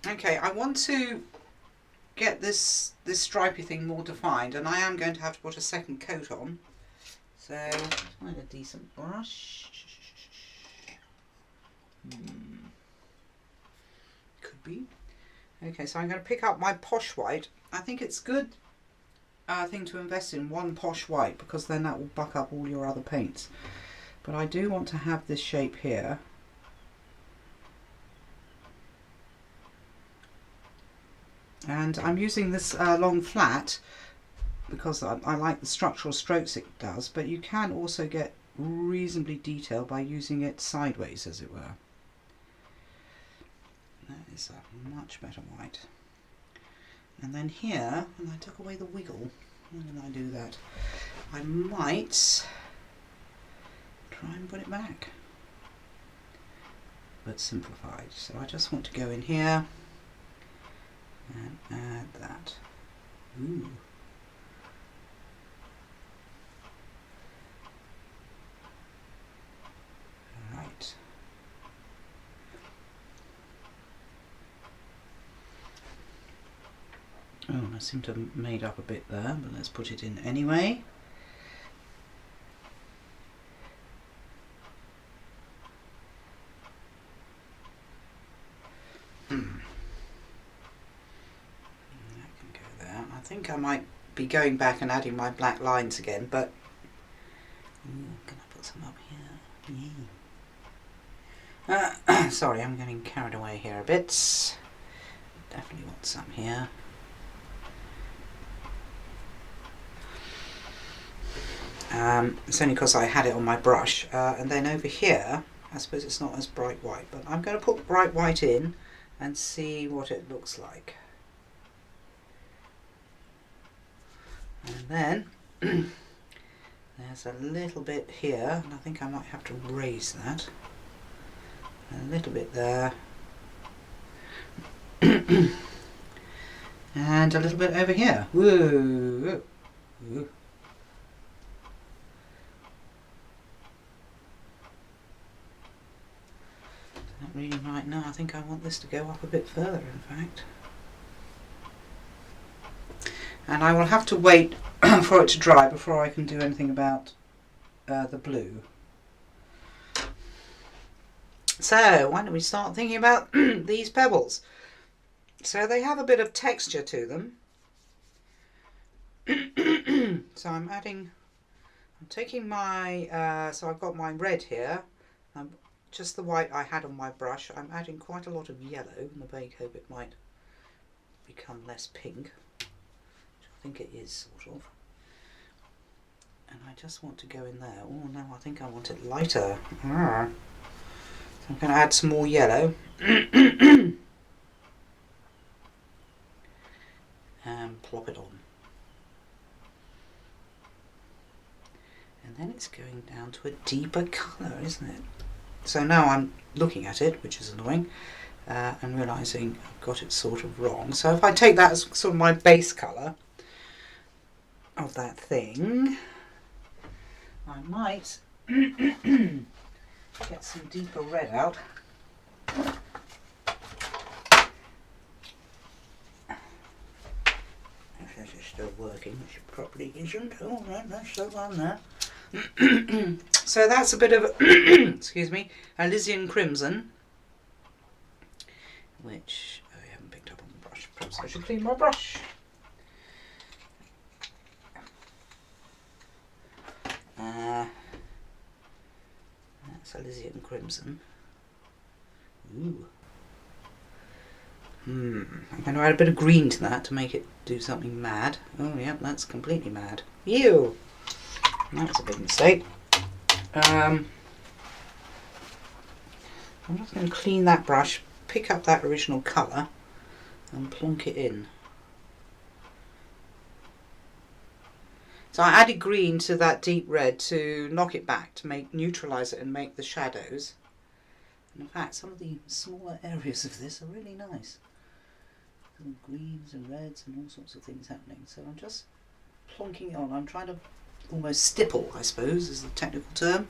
Okay, I want to get this stripy thing more defined, and I am going to have to put a second coat on. So, find a decent brush. Could be. Okay, so I'm going to pick up my Posh White. I think it's good thing to invest in one Posh White, because then that will buck up all your other paints. But I do want to have this shape here. And I'm using this long flat because I like the structural strokes it does, but you can also get reasonably detailed by using it sideways, as it were. That is a much better white. And then here, and I took away the wiggle, how did I do that? I might try and put it back, but simplified. So I just want to go in here and add that. Ooh. Right. Oh, I seem to have made up a bit there, but let's put it in anyway. I think I might be going back and adding my black lines again, but can I put some up here? Sorry, I'm getting carried away here a bit. Definitely want some here. It's only because I had it on my brush, and then over here, I suppose it's not as bright white, but I'm going to put bright white in and see what it looks like. And then there's a little bit here, and I think I might have to raise that a little bit there, and a little bit over here. Whoa. Whoa. Not really right now. I think I want this to go up a bit further, in fact. And I will have to wait for it to dry before I can do anything about the blue. So why don't we start thinking about these pebbles? So they have a bit of texture to them. So I'm taking my, so I've got my red here, just the white I had on my brush. I'm adding quite a lot of yellow, and I very hope it might become less pink. I think it is, sort of. And I just want to go in there. Oh no, I think I want it lighter. So I'm going to add some more yellow. And plop it on. And then it's going down to a deeper colour, isn't it? So now I'm looking at it, which is annoying, and realising I've got it sort of wrong. So if I take that as sort of my base colour of that thing, I might get some deeper red out. If this is still working, which it probably isn't. Oh, right, that's still on there. So that's a bit of excuse me, Elysian Crimson, which I haven't picked up on the brush. Perhaps I should clean my brush. That's Elysian Crimson. Ooh. I'm going to add a bit of green to that to make it do something mad. Oh, yeah, that's completely mad. Ew! That's a big mistake. I'm just going to clean that brush, pick up that original colour, and plonk it in. So I added green to that deep red to knock it back, to neutralise it and make the shadows. And in fact, some of the smaller areas of this are really nice. Some greens and reds and all sorts of things happening. So I'm just plonking it on. I'm trying to almost stipple, I suppose, is the technical term.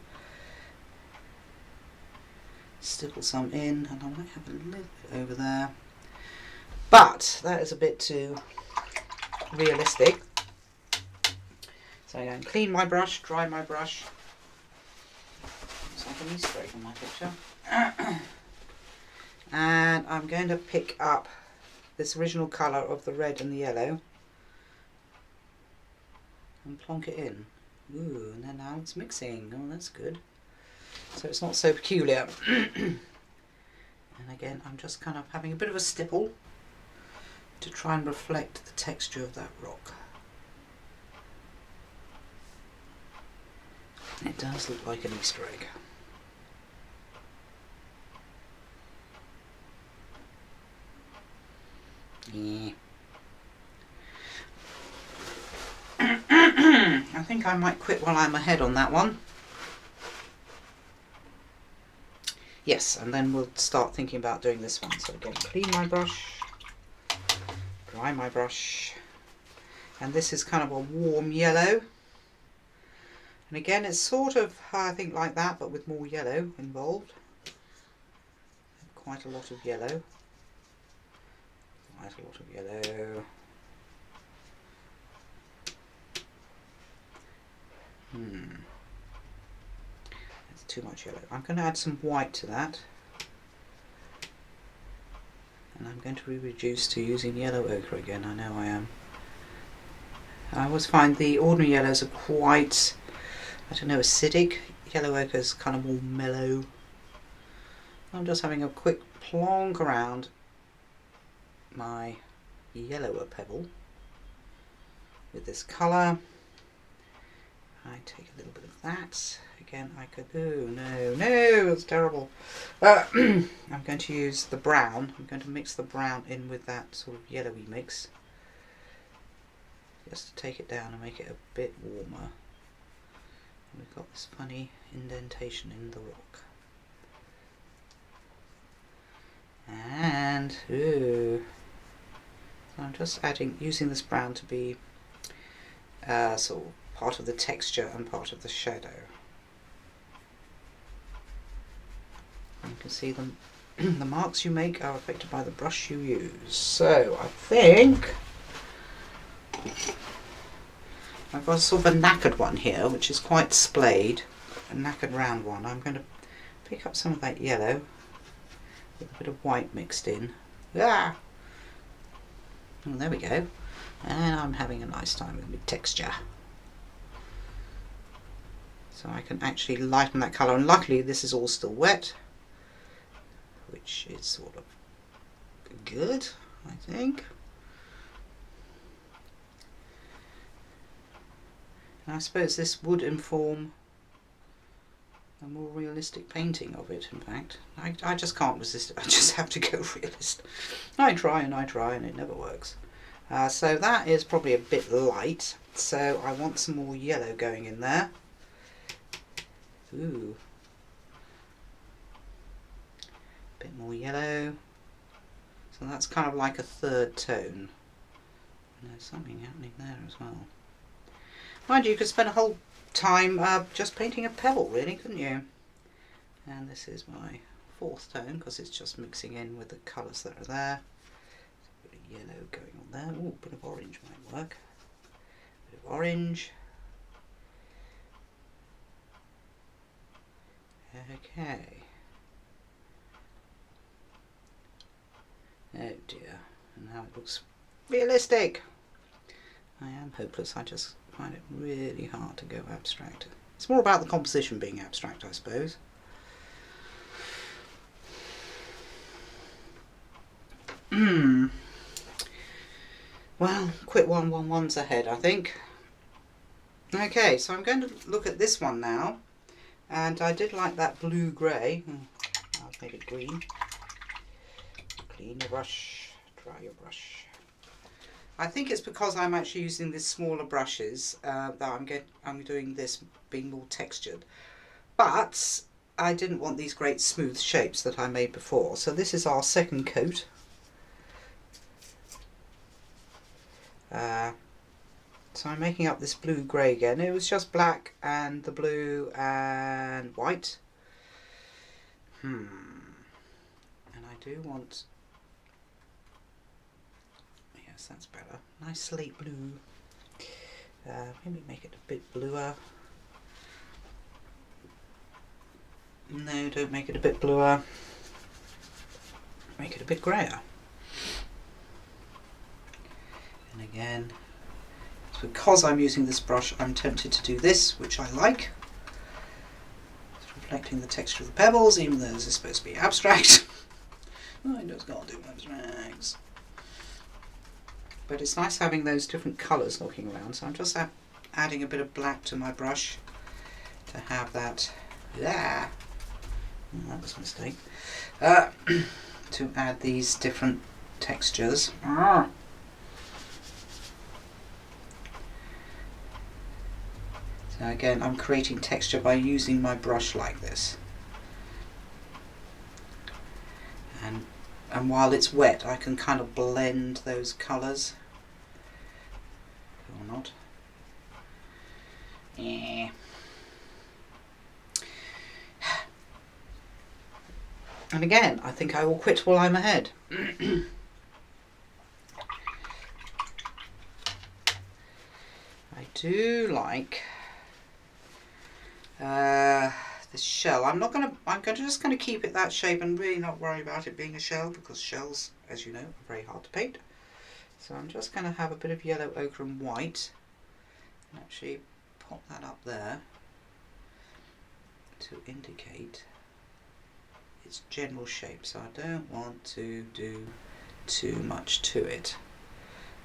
Stipple some in, and I might have a little bit over there. But that is a bit too realistic. So I'm going to clean my brush, dry my brush. Looks like an Easter egg on my picture. And I'm going to pick up this original colour of the red and the yellow and plonk it in. Ooh, and then now it's mixing. Oh, that's good. So it's not so peculiar. And again, I'm just kind of having a bit of a stipple to try and reflect the texture of that rock. It does look like an Easter egg. Yeah. I think I might quit while I'm ahead on that one. Yes, and then we'll start thinking about doing this one. So again, clean my brush, dry my brush, and this is kind of a warm yellow. And again, it's sort of, I think, like that, but with more yellow involved. Quite a lot of yellow. Quite a lot of yellow. That's too much yellow. I'm going to add some white to that. And I'm going to reduce to using yellow ochre again. I know I am. I always find the ordinary yellows are quite, I don't know, acidic. Yellow ochre is kind of more mellow. I'm just having a quick plonk around my yellower pebble with this colour. I take a little bit of that. Again, I could, oh no, it's terrible. I'm going to use the brown. I'm going to mix the brown in with that sort of yellowy mix, just to take it down and make it a bit warmer. And we've got this funny indentation in the rock. And, ooh. So I'm just using this brown to be sort of part of the texture and part of the shadow. And you can see them. The marks you make are affected by the brush you use. So I think I've got sort of a knackered one here, which is quite splayed, a knackered round one. I'm going to pick up some of that yellow with a bit of white mixed in. Ah! And there we go. And I'm having a nice time with my texture. So I can actually lighten that colour, and luckily this is all still wet, which is sort of good, I think. And I suppose this would inform a more realistic painting of it, in fact. I just can't resist it. I just have to go realist. I try and it never works. So that is probably a bit light, so I want some more yellow going in there. Ooh. Bit more yellow. So that's kind of like a third tone. And there's something happening there as well. Mind you, you could spend a whole time just painting a pebble, really, couldn't you? And this is my fourth tone, because it's just mixing in with the colours that are there. A bit of yellow going on there. Ooh, a bit of orange might work. A bit of orange. Okay. Oh dear. And now it looks realistic. I am hopeless. I just find it really hard to go abstract. It's more about the composition being abstract, I suppose. Well, quit 111's ahead, I think. Okay, so I'm going to look at this one now. And I did like that blue-grey. I'll make it green. Clean your brush, dry your brush. I think it's because I'm actually using these smaller brushes that I'm doing this being more textured. But I didn't want these great smooth shapes that I made before. So this is our second coat. So I'm making up this blue-grey again. It was just black and the blue and white. And I do want... Yes, that's better. Nice slate blue. Maybe make it a bit bluer. No, don't make it a bit bluer. Make it a bit greyer. And again, it's because I'm using this brush, I'm tempted to do this, which I like. It's reflecting the texture of the pebbles, even though this is supposed to be abstract. I just can't do abstracts. But it's nice having those different colours knocking around, so I'm just adding a bit of black to my brush to have that. Yeah, that was a mistake. To add these different textures. So again, I'm creating texture by using my brush like this. And while it's wet, I can kind of blend those colours. Or not. Yeah. And again, I think I will quit while I'm ahead. I do like this shell. I'm just going to keep it that shape and really not worry about it being a shell, because shells, as you know, are very hard to paint. So I'm just going to have a bit of yellow, ochre and white and actually pop that up there to indicate its general shape. So I don't want to do too much to it.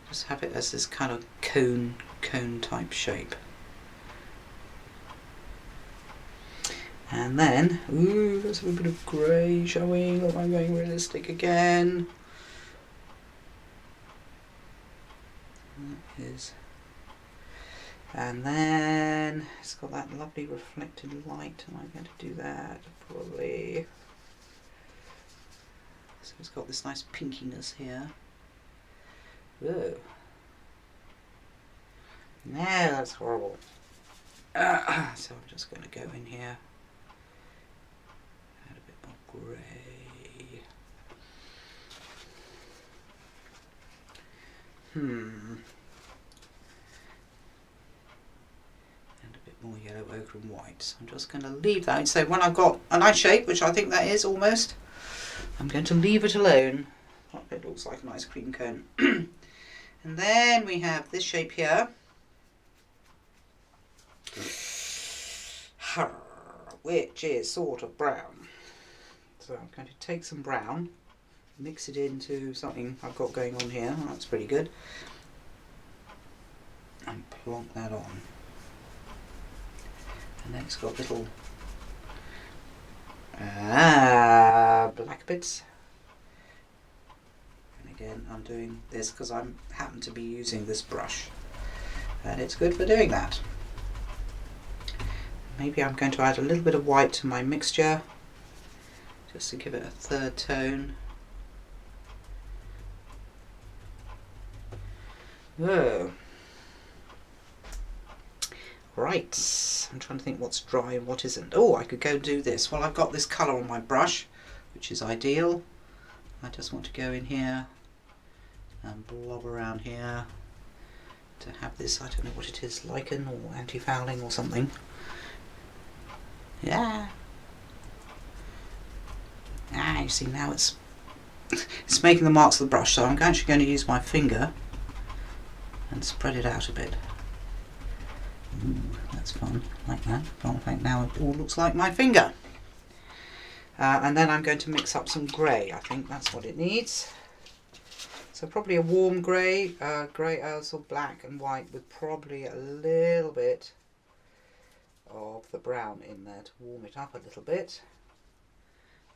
Just have it as this kind of cone type shape. And then, ooh, let's have a bit of grey showing. Look, I'm going realistic again. That is. And then it's got that lovely reflected light, and I'm going to do that probably. So it's got this nice pinkiness here. Whoa. No, that's horrible. So I'm just going to go in here. Add a bit more grey. And a bit more yellow, ochre and white. So I'm just going to leave that. So when I've got a nice shape, which I think that is almost, I'm going to leave it alone. It looks like an ice cream cone. And then we have this shape here, which is sort of brown. So I'm going to take some brown, mix it into something I've got going on here. That's pretty good. And plonk that on. And then it's got little black bits. And again, I'm doing this because I happen to be using this brush, and it's good for doing that. Maybe I'm going to add a little bit of white to my mixture, just to give it a third tone. Whoa. Right, I'm trying to think what's dry and what isn't. Oh, I could go and do this. Well, I've got this colour on my brush, which is ideal. I just want to go in here and blob around here to have this, I don't know what it is, lichen or anti-fouling or something. Yeah. You see, now it's making the marks of the brush, so I'm actually going to use my finger and spread it out a bit. Ooh, that's fun, like that. In fact, now it all looks like my finger. And then I'm going to mix up some grey. I think that's what it needs. So probably a warm grey, grey also black and white, with probably a little bit of the brown in there to warm it up a little bit.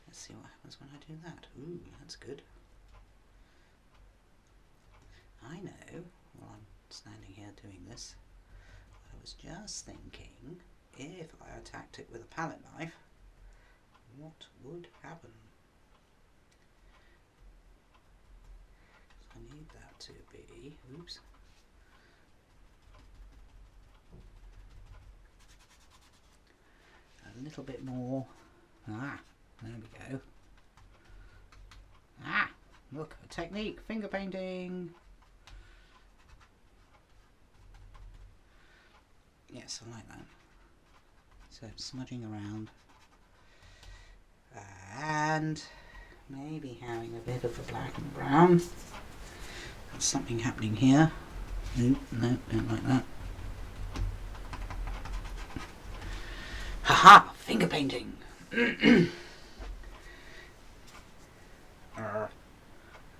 Let's see what happens when I do that. Ooh, that's good. I know, while I'm standing here doing this, I was just thinking, if I attacked it with a palette knife, what would happen? I need that to be, oops, a little bit more, there we go. Look, a technique, finger painting. Yes, I like that. So smudging around and maybe having a bit of the black and brown. There's something happening here. No, don't like that. Haha, finger painting.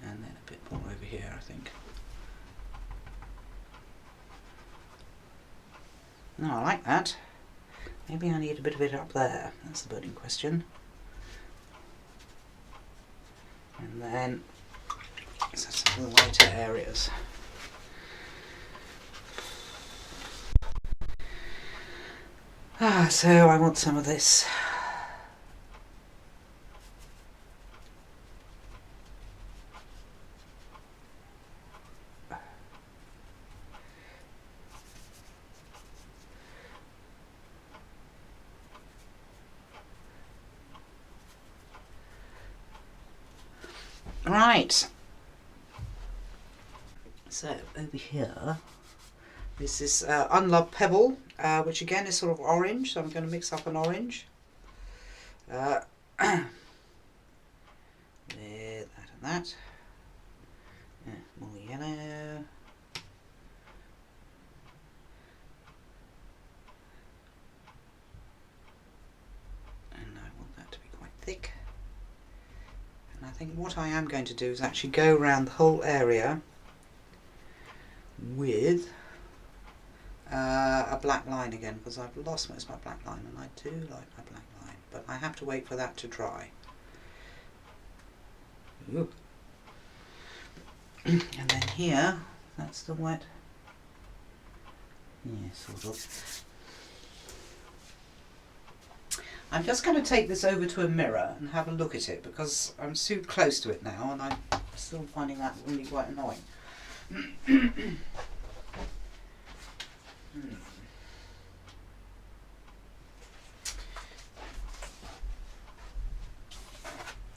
And then a bit more over here, I think. No, I like that. Maybe I need a bit of it up there. That's the burning question. And then some lighter areas. So I want some of this. Right, so over here, this is Unloved Pebble, which again is sort of orange, so I'm going to mix up an orange with that and that, more yellow, and I want that to be quite thick. I think what I am going to do is actually go around the whole area with a black line again, because I've lost most of my black line, and I do like my black line, but I have to wait for that to dry. Ooh. And then here, that's the wet. Yeah, sort of. I'm just going to take this over to a mirror and have a look at it, because I'm so close to it now and I'm still finding that really quite annoying.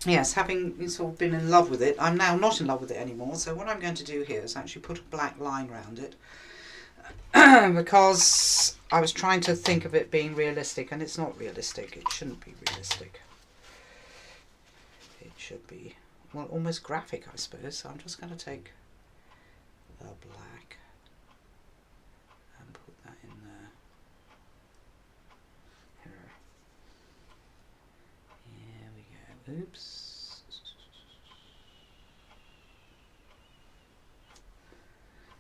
Yes, having sort of been in love with it, I'm now not in love with it anymore, so what I'm going to do here is actually put a black line around it. Because I was trying to think of it being realistic, and it's not realistic. It shouldn't be realistic. It should be, well, almost graphic, I suppose. So I'm just going to take the black and put that in there. Here we go. Oops.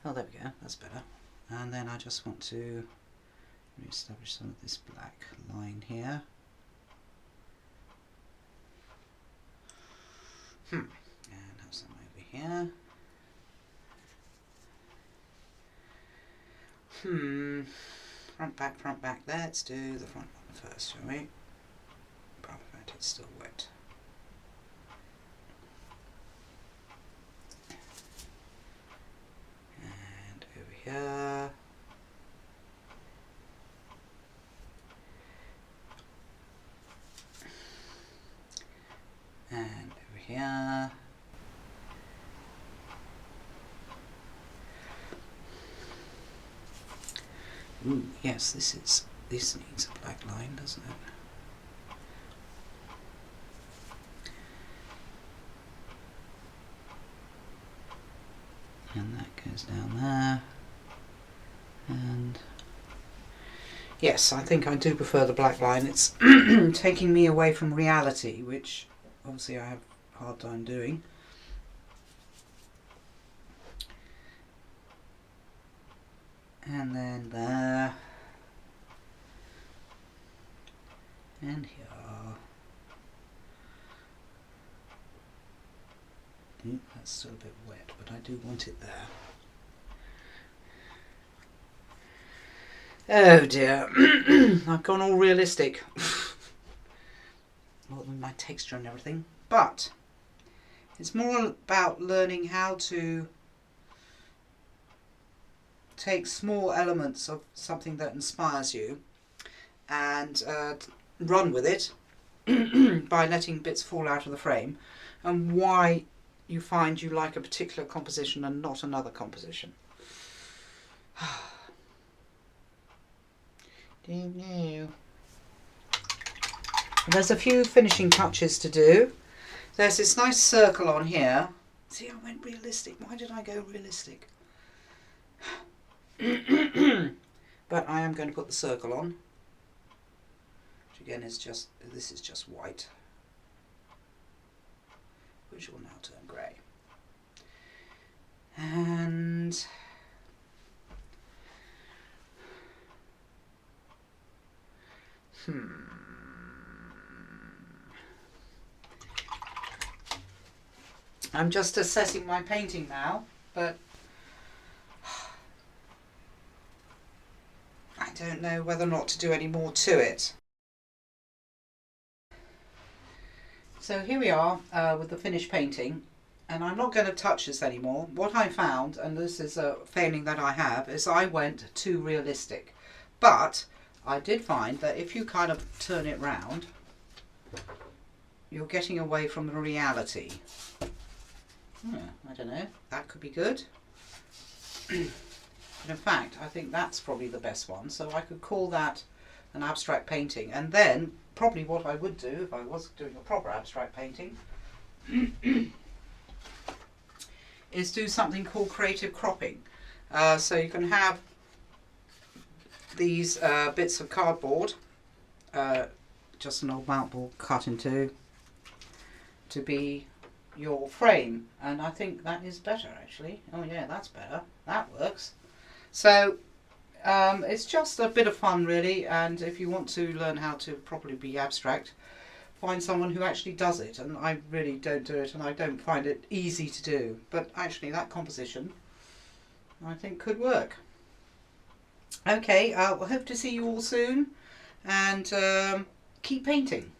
Oh, there we go. That's better. And then I just want to establish some of this black line here. And have some over here. Front, back. Let's do the front one first, shall we? Apart from that, it's still wet. And over here. And over here. Ooh, yes, this needs a black line, doesn't it? And that goes down there. And yes, I think I do prefer the black line. It's taking me away from reality, which obviously I have a hard time doing. And then there. And here. That's still a bit wet, but I do want it there. Oh dear. I've gone all realistic. More than my texture and everything. But it's more about learning how to take small elements of something that inspires you and run with it by letting bits fall out of the frame, and why you find you like a particular composition and not another composition. Don't know. There's a few finishing touches to do. There's this nice circle on here. See, I went realistic. Why did I go realistic? But I am going to put the circle on, which again is just, this is just white, which will now turn grey. And I'm just assessing my painting now, but I don't know whether or not to do any more to it. So here we are with the finished painting, and I'm not going to touch this anymore. What I found, and this is a failing that I have, is I went too realistic. But I did find that if you kind of turn it round, you're getting away from the reality. I don't know, that could be good. But in fact, I think that's probably the best one. So I could call that an abstract painting. And then probably what I would do if I was doing a proper abstract painting is do something called creative cropping. So you can have these bits of cardboard, just an old mount board cut in two, to be your frame, and I think that is better actually. Oh yeah, that's better, that works. So it's just a bit of fun really, and if you want to learn how to properly be abstract, find someone who actually does it. And I really don't do it, and I don't find it easy to do, but actually that composition I think could work. Okay, I hope to see you all soon, and keep painting.